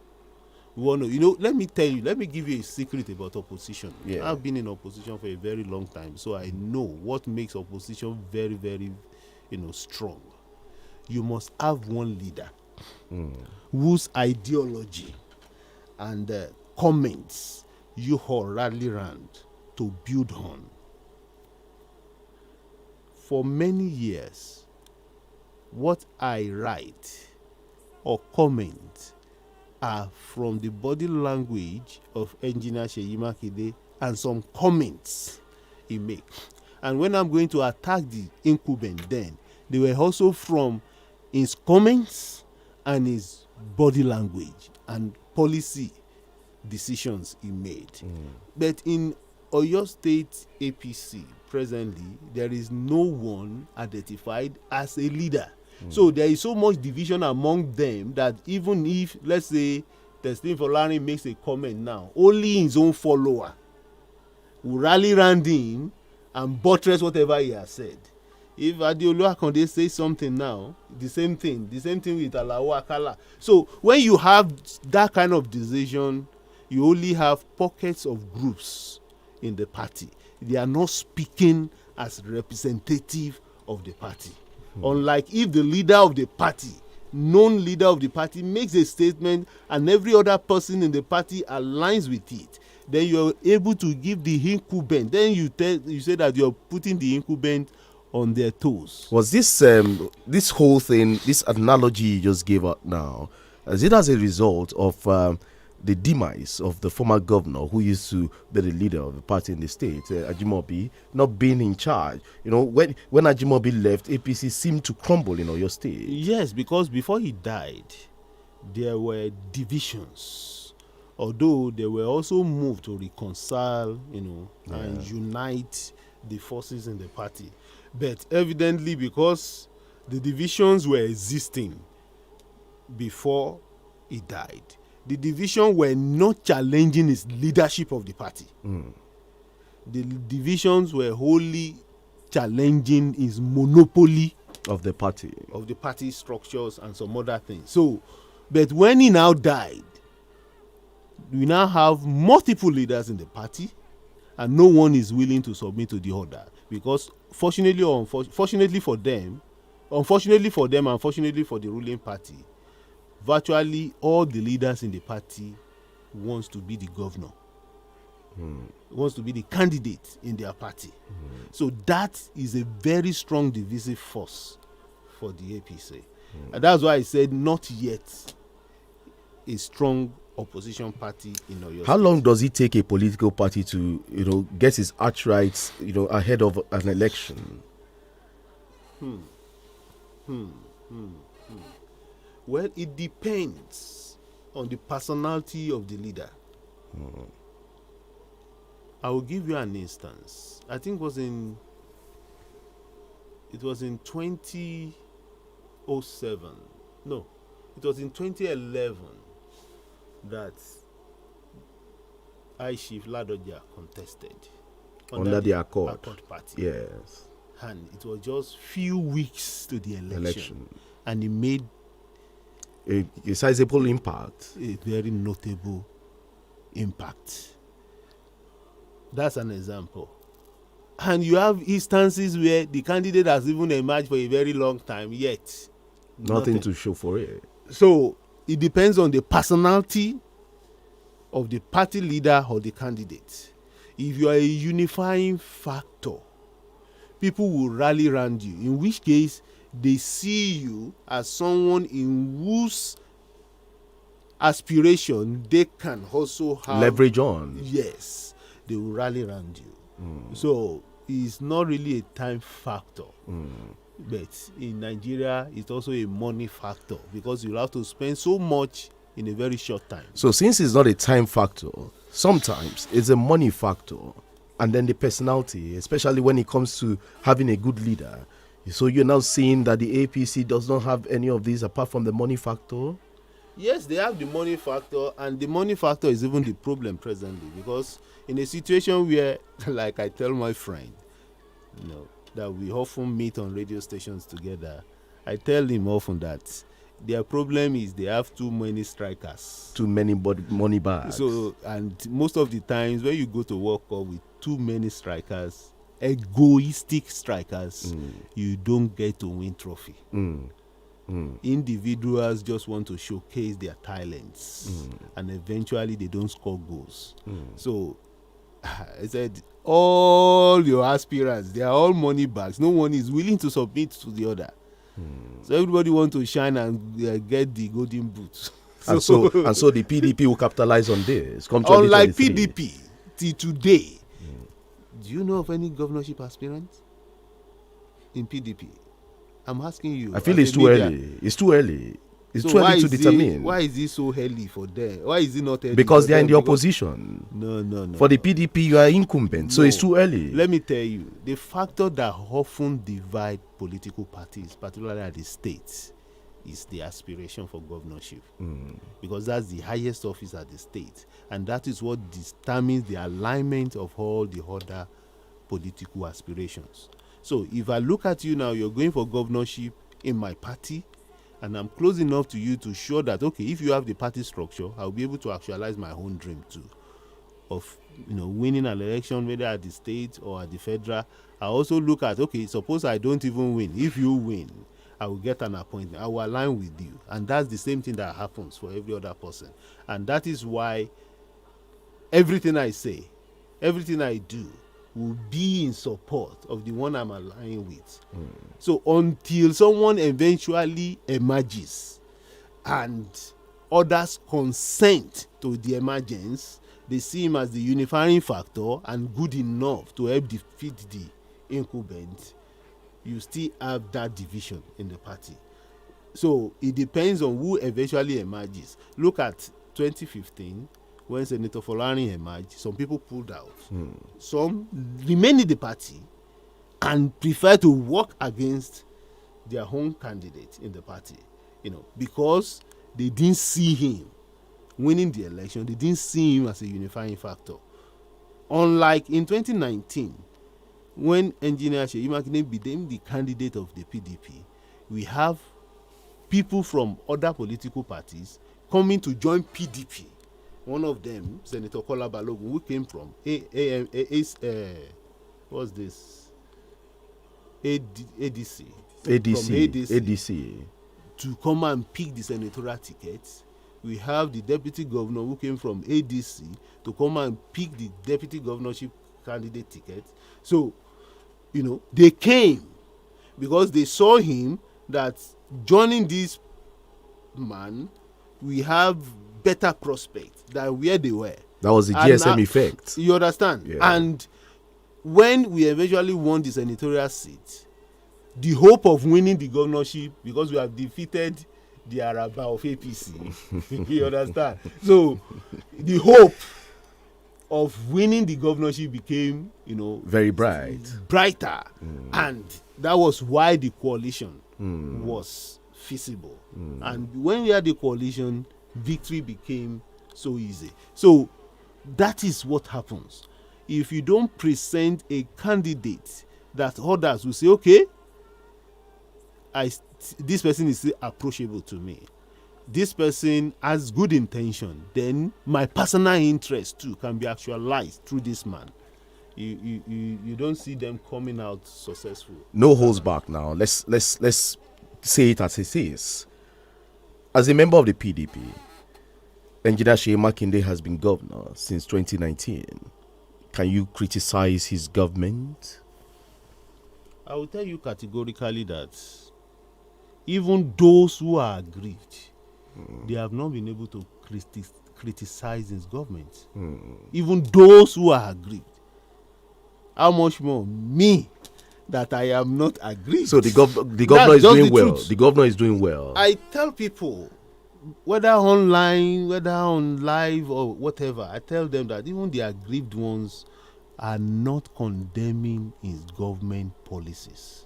Let me tell you, let me give you a secret about opposition. Yeah. I've been in opposition for a very long time, so I know what makes opposition very, very, strong. You must have one leader whose ideology and comments you all rally around to build on. For many years, what I write or comment are from the body language of engineer Seyi Makinde and some comments he makes. And when I'm going to attack the incumbent, then they were also from his comments and his body language and policy decisions he made. But in Oyo State APC presently, there is no one identified as a leader. So there is so much division among them that even if, let's say, Teslim Folani makes a comment now, only his own follower will rally around him and buttress whatever he has said. If Adeolu Akande says something now, the same thing with Alao Akala. So when you have that kind of decision, you only have pockets of groups in the party. They are not speaking as representative of the party. Unlike if the leader of the party, known leader of the party, makes a statement and every other person in the party aligns with it, then you're able to give the incumbent. Then you say that you're putting the incumbent on their toes. Was this this whole thing, this analogy you just gave out now, is it as a result of the demise of the former governor who used to be the leader of the party in the state, Ajimobi, not being in charge? When Ajimobi left, APC seemed to crumble in Oyo State. Yes, because before he died, there were divisions. Although they were also moved to reconcile, and unite the forces in the party. But evidently, because the divisions were existing before he died, the division were not challenging his leadership of the party. The divisions were wholly challenging his monopoly of the party structures and some other things. So, but when he now died, we now have multiple leaders in the party, and no one is willing to submit to the order, because fortunately or unfortunately for them, unfortunately for the ruling party, virtually all the leaders in the party wants to be the governor, wants to be the candidate in their party. So that is a very strong divisive force for the APC. And that's why I said not yet a strong opposition party in Oyo How State. long does it take a political party to, get its arch rights, ahead of an election? Well, it depends on the personality of the leader. I will give you an instance. I think it was in 2007. No, it was in 2011 that I Chief Ladoja contested Under the Accord Party. Yes. And it was just few weeks to the election. And it made a sizable impact. A very notable impact. That's an example. And you have instances where the candidate has even emerged for a very long time, yet Nothing to show for it. So it depends on the personality of the party leader or the candidate. If you are a unifying factor, people will rally around you, in which case they see you as someone in whose aspiration they can also have leverage on. Yes, they will rally around you. So it's not really a time factor. But in Nigeria, it's also a money factor, because you'll have to spend so much in a very short time. So since it's not a time factor, sometimes it's a money factor, and then the personality, especially when it comes to having a good leader. So you're now seeing that the APC does not have any of these apart from the money factor? Yes, they have the money factor, and the money factor is even the problem presently, because in a situation where, like I tell my friend, that we often meet on radio stations together, I tell him often that their problem is they have too many strikers. Too many money bags. So, and most of the times when you go to World Cup with too many strikers, egoistic strikers, you don't get to win trophy. Individuals just want to showcase their talents, and eventually they don't score goals. So I said, all your aspirants, they are all money bags. No one is willing to submit to the other. So everybody wants to shine and get the golden boots. And so the PDP will capitalize on this. Unlike PDP, till today, do you know of any governorship aspirant in PDP? I'm asking you. I feel it's too early. It's too early. It's too early to determine. Why is it so early for them? Why is it not early? Because they are in the opposition. No. For the PDP, you are incumbent, so it's too early. Let me tell you, the factor that often divide political parties, particularly at the states, is the aspiration for governorship. Because that's the highest office at the state. And that is what determines the alignment of all the other political aspirations. So if I look at you now, you're going for governorship in my party, and I'm close enough to you to show that, okay, if you have the party structure, I'll be able to actualize my own dream too, of winning an election, whether at the state or at the federal. I also look at, okay, suppose I don't even win. If you win, I will get an appointment. I will align with you. And that's the same thing that happens for every other person. And that is why everything I say, everything I do, will be in support of the one I'm aligning with. So until someone eventually emerges and others consent to the emergence, they see him as the unifying factor and good enough to help defeat the incumbent, you still have that division in the party. So it depends on who eventually emerges. Look at 2015. When Senator Folarin emerged, some people pulled out. Some remained in the party and prefer to work against their own candidate in the party, because they didn't see him winning the election. They didn't see him as a unifying factor. Unlike in 2019, when Engineer Seyi Makinde became the candidate of the PDP, we have people from other political parties coming to join PDP. One of them, Senator Kola Balogun, who came from what's this? ADC, to come and pick the senatorial ticket. We have the deputy governor who came from ADC to come and pick the deputy governorship candidate ticket. So, they came because they saw him that joining this man, we have better prospects than where they were. That was the GSM effect. You understand? Yeah. And when we eventually won the senatorial seat, the hope of winning the governorship, because we have defeated the Araba of APC, you understand? So the hope of winning the governorship became, very brighter. And that was why the coalition was feasible. And when we had the coalition, victory became so easy. So that is what happens. If you don't present a candidate that others will say, okay, this person is still approachable to me, this person has good intention, then my personal interest too can be actualized through this man. You don't see them coming out successful. No holds back now. Let's say it as it is. As a member of the PDP, Engineer Seyi Makinde has been governor since 2019. Can you criticize his government? I will tell you categorically that even those who are aggrieved, they have not been able to criticize his government. Even those who are aggrieved. How much more me that I am not aggrieved? So the governor is doing well. The governor is doing well. I tell people, whether online, whether on live or whatever, I tell them that even the aggrieved ones are not condemning his government policies.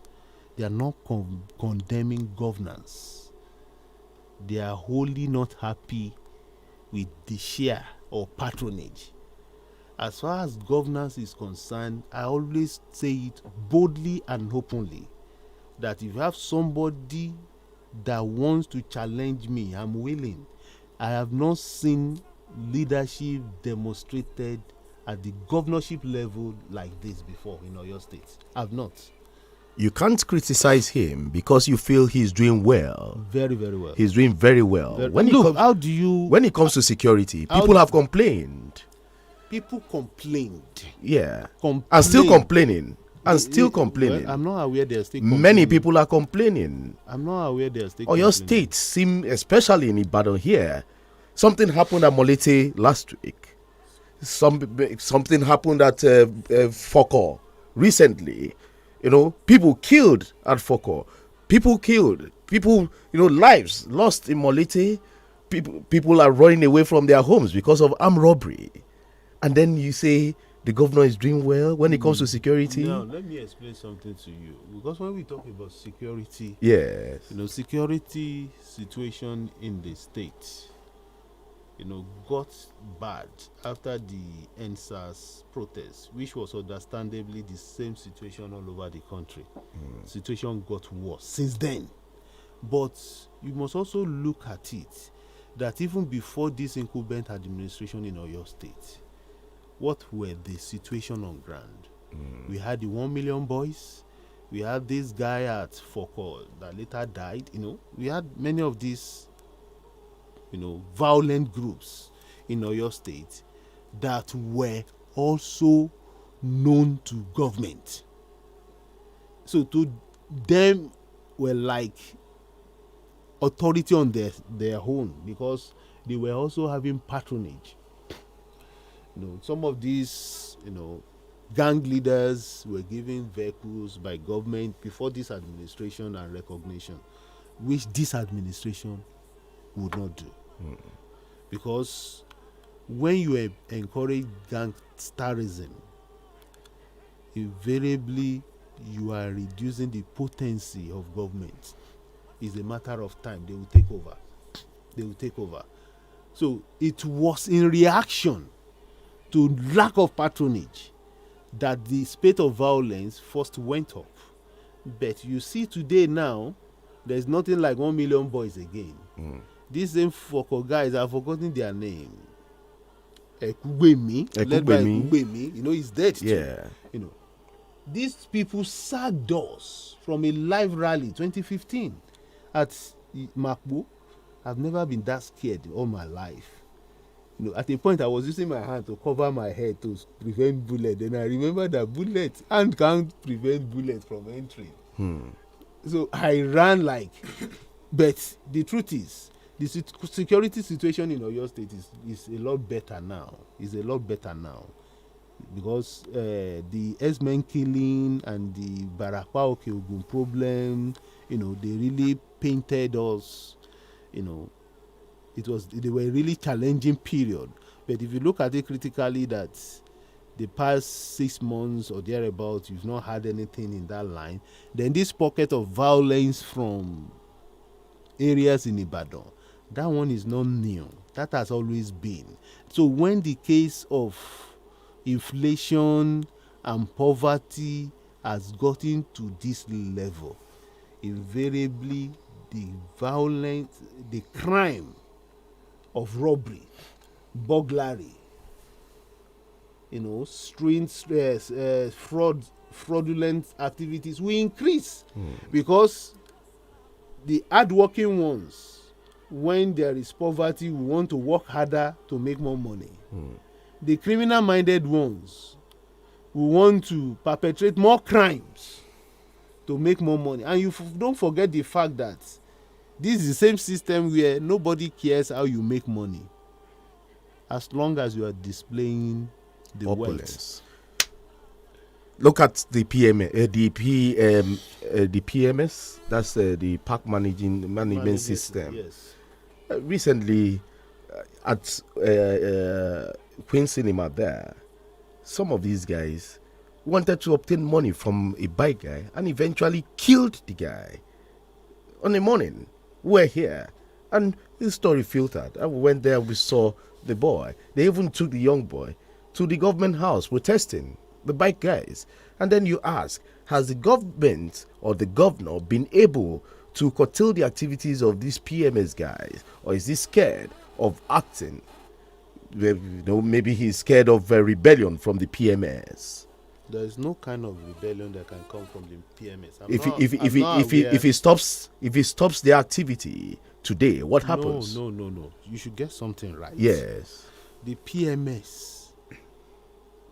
They are not condemning governance. They are wholly not happy with the share or patronage. As far as governance is concerned, I always say it boldly and openly that if you have somebody that wants to challenge me, I'm willing. I have not seen leadership demonstrated at the governorship level like this before in Oyo State. I've not. You can't criticize him because you feel he's doing well. Very, very well. He's doing very well. When it comes to security, people have complained. People complained. Yeah. And still complaining. Well, I'm not aware they're still complaining. Many people are complaining. I'm not aware they're still complaining. Your state seem, especially in Ibadan here, something happened at Molete last week. Something happened at Foko recently. People killed at Foko. People, lives lost in Molete. People are running away from their homes because of armed robbery. And then you say the governor is doing well when it comes to security. Now, let me explain something to you. Because when we talk about security, yes, security situation in the state, got bad after the NSAS protest, which was understandably the same situation all over the country. Situation got worse since then. But you must also look at it that even before this incumbent administration in Oyo State, what were the situation on ground? We had the 1 million boys. We had this guy at Foko that later died. We had many of these, violent groups in Oyo State that were also known to government. So to them were like authority on their own because they were also having patronage. Some of these, gang leaders were given vehicles by government before this administration and recognition, which this administration would not do. Because when you encourage gangsterism, invariably you are reducing the potency of government. It's a matter of time. They will take over. So it was in reaction to lack of patronage that the spate of violence first went up. But you see today now, there's nothing like 1 million boys again. These same Foko guys, I've forgotten their name. Ekubemi, led by Ekubemi, he's dead too. Yeah. These people sacked us from a live rally 2015 at Makbo. I've never been that scared all my life. At a point I was using my hand to cover my head to prevent bullet. Then I remember that hand can't prevent bullet from entering. So I ran like, but the truth is, the security situation in Oyo State is a lot better now. It's a lot better now because the S-men killing and the Barakwa Okeogun problem, they really painted us. They were a really challenging period. But if you look at it critically, that the past 6 months or thereabouts, you've not had anything in that line, then this pocket of violence from areas in Ibadan, that one is not new. That has always been. So when the case of inflation and poverty has gotten to this level, invariably the violence, the crime of robbery, burglary, fraudulent activities will increase because the hardworking ones, when there is poverty, will want to work harder to make more money. The criminal-minded ones will want to perpetrate more crimes to make more money. And you don't forget the fact that this is the same system where nobody cares how you make money as long as you are displaying the wealth. Look at the PMS. That's the park management system. Yes. Recently, at Queen Cinema, there, some of these guys wanted to obtain money from a bike guy and eventually killed the guy. On the morning, we're here, and his story filtered. And we went there, we saw the boy. They even took the young boy to the government house protesting, the bike guys. And then you ask, has the government or the governor been able to curtail the activities of these PMS guys, or is he scared of acting? Maybe he's scared of rebellion from the PMS. There is no kind of rebellion that can come from the PMS. If he stops the activity today, what happens? No. You should get something right. Yes. The PMS.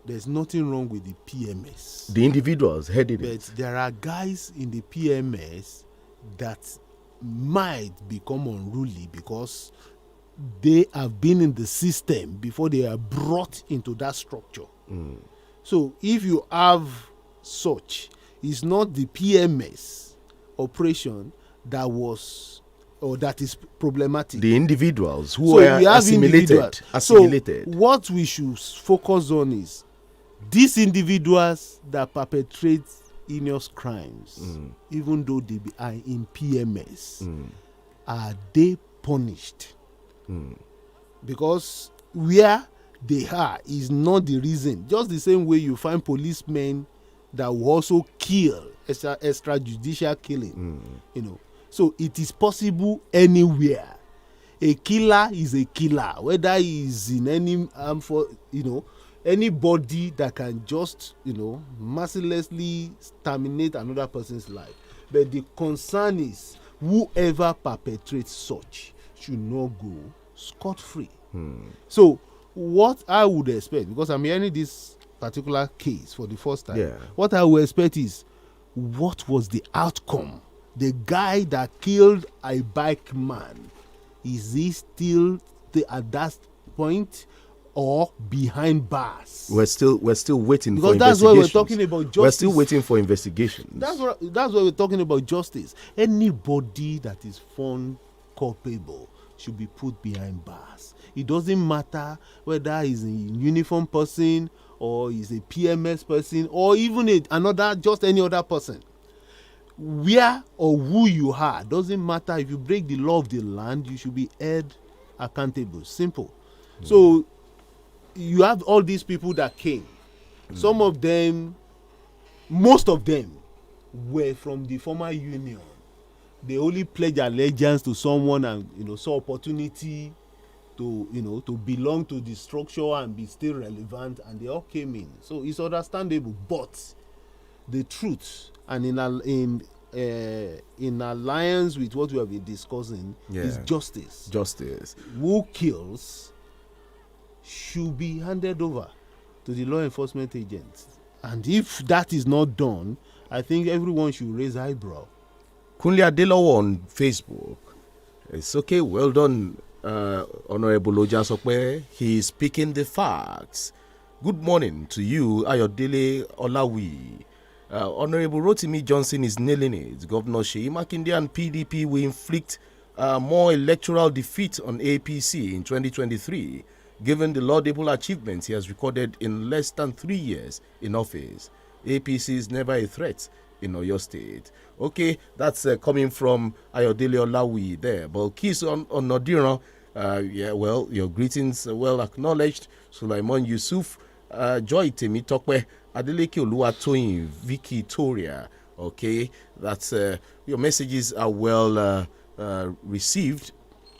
There's nothing wrong with the PMS. The individuals heading it. But there are guys in the PMS that might become unruly because they have been in the system before they are brought into that structure. So if you have such, it's not the PMS operation that was or that is problematic. The individuals who are assimilated. So what we should focus on is these individuals that perpetrate heinous crimes, even though they are in PMS, are they punished? Because where they are is not the reason. Just the same way you find policemen that will also kill, extrajudicial killing, So it is possible anywhere. A killer is a killer, whether he is in any anybody that can just, mercilessly terminate another person's life. But the concern is whoever perpetrates such should not go scot-free. So what I would expect, because I'm hearing this particular case for the first time, what I would expect is, what was the outcome? The guy that killed a bike man, is he still at that point or behind bars? We're still waiting because for that's why we're talking about justice. We're still waiting for investigations. That's why we're talking about justice. Anybody that is found culpable should be put behind bars. It doesn't matter whether he's a uniform person or he's a PMS person or even just any other person. Where or who you are doesn't matter. If you break the law of the land, you should be held accountable. Simple. So you have all these people that came. Some of them, most of them, were from the former union. They only pledged allegiance to someone and saw opportunity to belong to the structure and be still relevant, and they all came in. So it's understandable, but the truth, and in alliance with what we have been discussing, is justice. Justice. Who kills should be handed over to the law enforcement agents, and if that is not done, I think everyone should raise eyebrow. Kunle Adelowo on Facebook. It's okay. Well done, Honorable Ojasope. He is speaking the facts. Good morning to you, Ayodele Olawi. Honorable Rotimi Johnson is nailing it. Governor Sheyi Makinde and PDP will inflict more electoral defeat on APC in 2023, given the laudable achievements he has recorded in less than 3 years in office. APC is never a threat in Oyo State. Okay, that's coming from Ayodele Olawi there. But Kiss on Nodiran, yeah, well, your greetings well acknowledged. Sulaiman Yusuf, Joy Temi Tokwe, Adeleke Oluwatoyin, Vicky Toria. Okay, that's your messages are well received.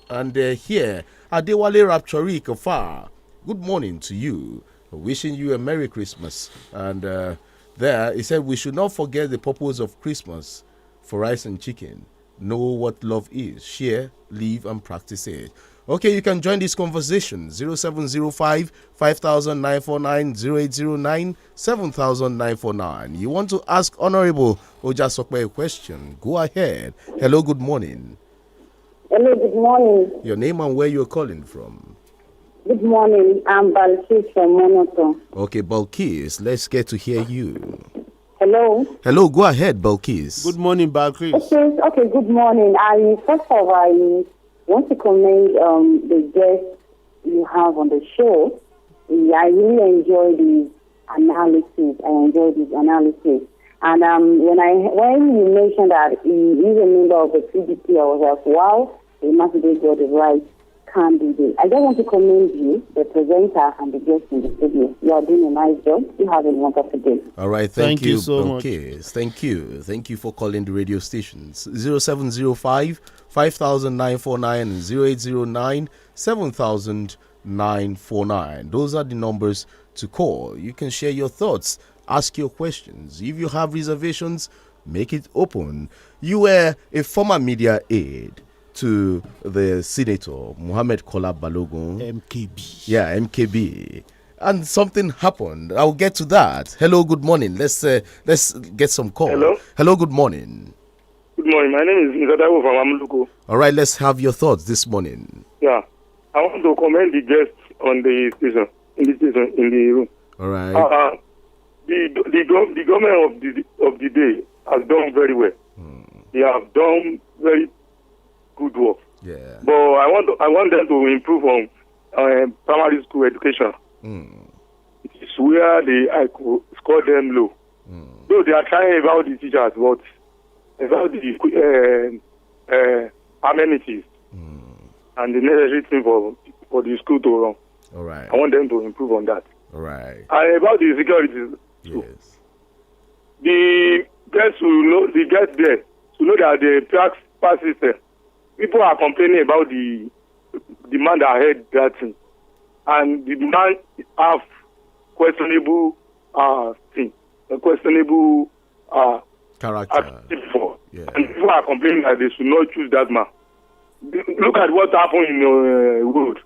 And here, Adewale Rapchori Kafar, good morning to you. Wishing you a Merry Christmas. And there, he said, we should not forget the purpose of Christmas for rice and chicken. Know what love is. Share, live, and practice it. Okay, you can join this conversation. 0705 5949 0809 7949. You want to ask Honorable Ojasope a question? Go ahead. Hello, good morning. Hello, good morning. Your name and where you're calling from? Good morning. I'm Balkis from Monoton. Okay, Balkis, let's get to hear you. Hello. Hello, go ahead, Balkis. Good morning, Balkis. Okay, good morning. First of all, I want to commend the guests you have on the show. I really enjoy the analysis. And when you mentioned that he is a member of the PDP, I was like, wow, he must have got the right candidate. I just want to commend you, the presenter and the guests in the studio. You are doing a nice job. You have a wonderful day. All right, thank you so much. Thank you for calling the radio stations. 0705 5949 and 0809 7949. Those are the numbers to call. You can share your thoughts, ask your questions. If you have reservations, make it open. You were a former media aide to the Senator Mohammed Kola Balogun, MKB. Yeah, MKB. And something happened. I'll get to that. Hello, good morning. Let's get some call. Hello, good morning. Good morning. My name is Nzadawo from Amuluko. All right, let's have your thoughts this morning. Yeah, I want to commend the guests on the station, in the room. All right. The government of the day has done very well. They have done very good work. Yeah. But I want them to improve on primary school education. It is where I could score them low. Though they are trying about the teachers, but about the amenities and the necessary thing for the school to run. All right. I want them to improve on that. All right. And about the security, yes. The guests who get there to know that the pass system. People are complaining about the demand ahead that thing, and the demand have questionable character. Yeah. And people are complaining that they should not choose that man. Look at what happened in road.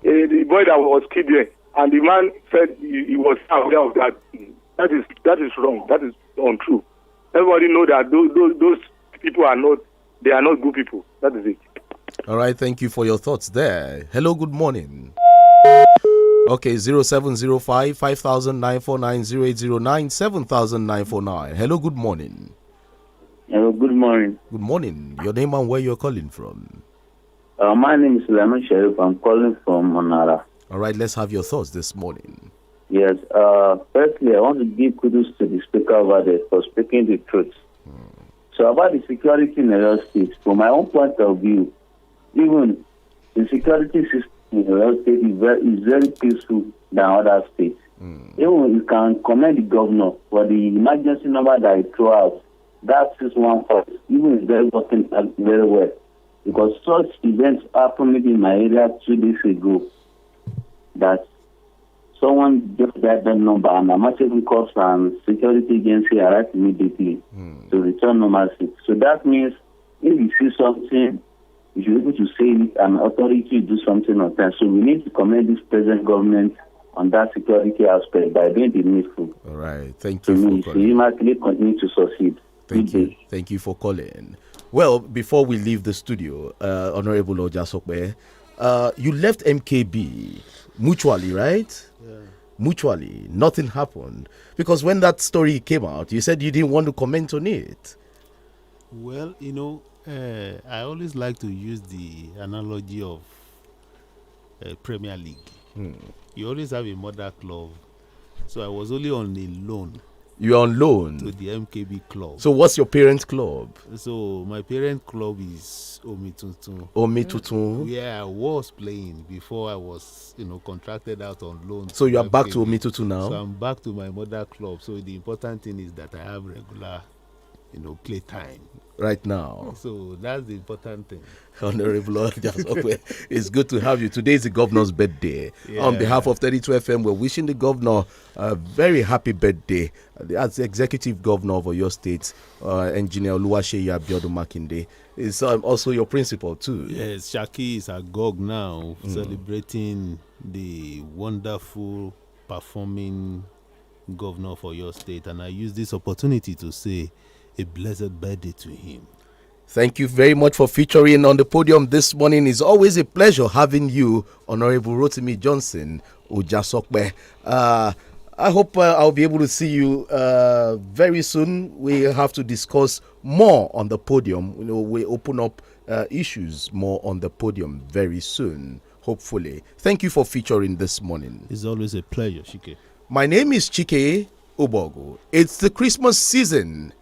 The boy that was killed there, and the man said he was aware of that. That is wrong. That is untrue. Everybody know that those people are not. They are not good people. That is it. All right. Thank you for your thoughts there. Hello. Good morning. Okay. 0705 5949 0809 7949. Hello. Good morning. Hello. Good morning. Good morning. Your name and where you're calling from? My name is Sulaiman Sharif. I'm calling from Manara. All right. Let's have your thoughts this morning. Yes. Firstly, I want to give kudos to the speaker over there for speaking the truth. So about the security in Oyo State, from my own point of view, even the security system in Oyo State is very peaceful than other states. Even you can commend the governor for the emergency number that he threw out. That 614, even is very working very well. Because such events happened in my area 2 days ago that someone just dialed that number and emergency corps and security agency arrived immediately to return normalcy. So that means if you see something, you should be able to say it and authority do something on time. So we need to commend this present government on that security aspect by doing the needful. All right. Thank you for calling. So you might continue to succeed. Thank you. Thank you for calling. Well, before we leave the studio, Honorable Ojasokwe, you left MKB mutually, right? Yeah. Mutually. Nothing happened. Because when that story came out, you said you didn't want to comment on it. Well, I always like to use the analogy of Premier League. You always have a mother club. So I was only on a loan. You're on loan? To the MKB club. So what's your parent club? So my parent club is Omitutun. Omitutun? Where I was playing before I was, contracted out on loan. So you are back to Omitutun now? So I'm back to my mother club. So the important thing is that I have regular, play time. Right now. So that's the important thing. Honorable, it's good to have you. Today is the governor's birthday. Yeah. On behalf of 32 FM, we're wishing the governor a very happy birthday. As the executive governor of your state, Engineer Oluwaseyi Abiodun Makinde is also your principal too. Yes, Shaki is agog now, celebrating the wonderful performing governor for your state, and I use this opportunity to say a blessed birthday to him. Thank you very much for featuring on the podium this morning. It's always a pleasure having you, Honorable Rotimi Johnson Ojasokwe. I hope I'll be able to see you very soon. We have to discuss more on the podium. We open up issues more on the podium very soon, hopefully. Thank you for featuring this morning. It's always a pleasure, Chike. My name is Chike OGBOGU. It's the Christmas season.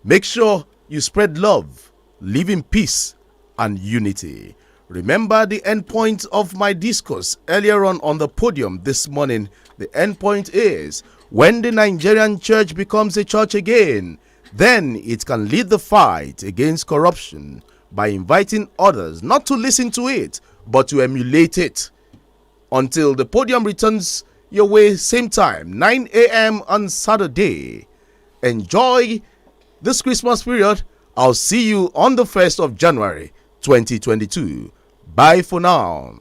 Make sure you spread love, live in peace and unity. Remember the end point of my discourse earlier on the podium this morning. The end point is, when the Nigerian church becomes a church again, then it can lead the fight against corruption by inviting others not to listen to it, but to emulate it. Until the podium returns your way, same time, 9 a.m. on Saturday. Enjoy this Christmas period. I'll see you on the 1st of January 2022. Bye for now.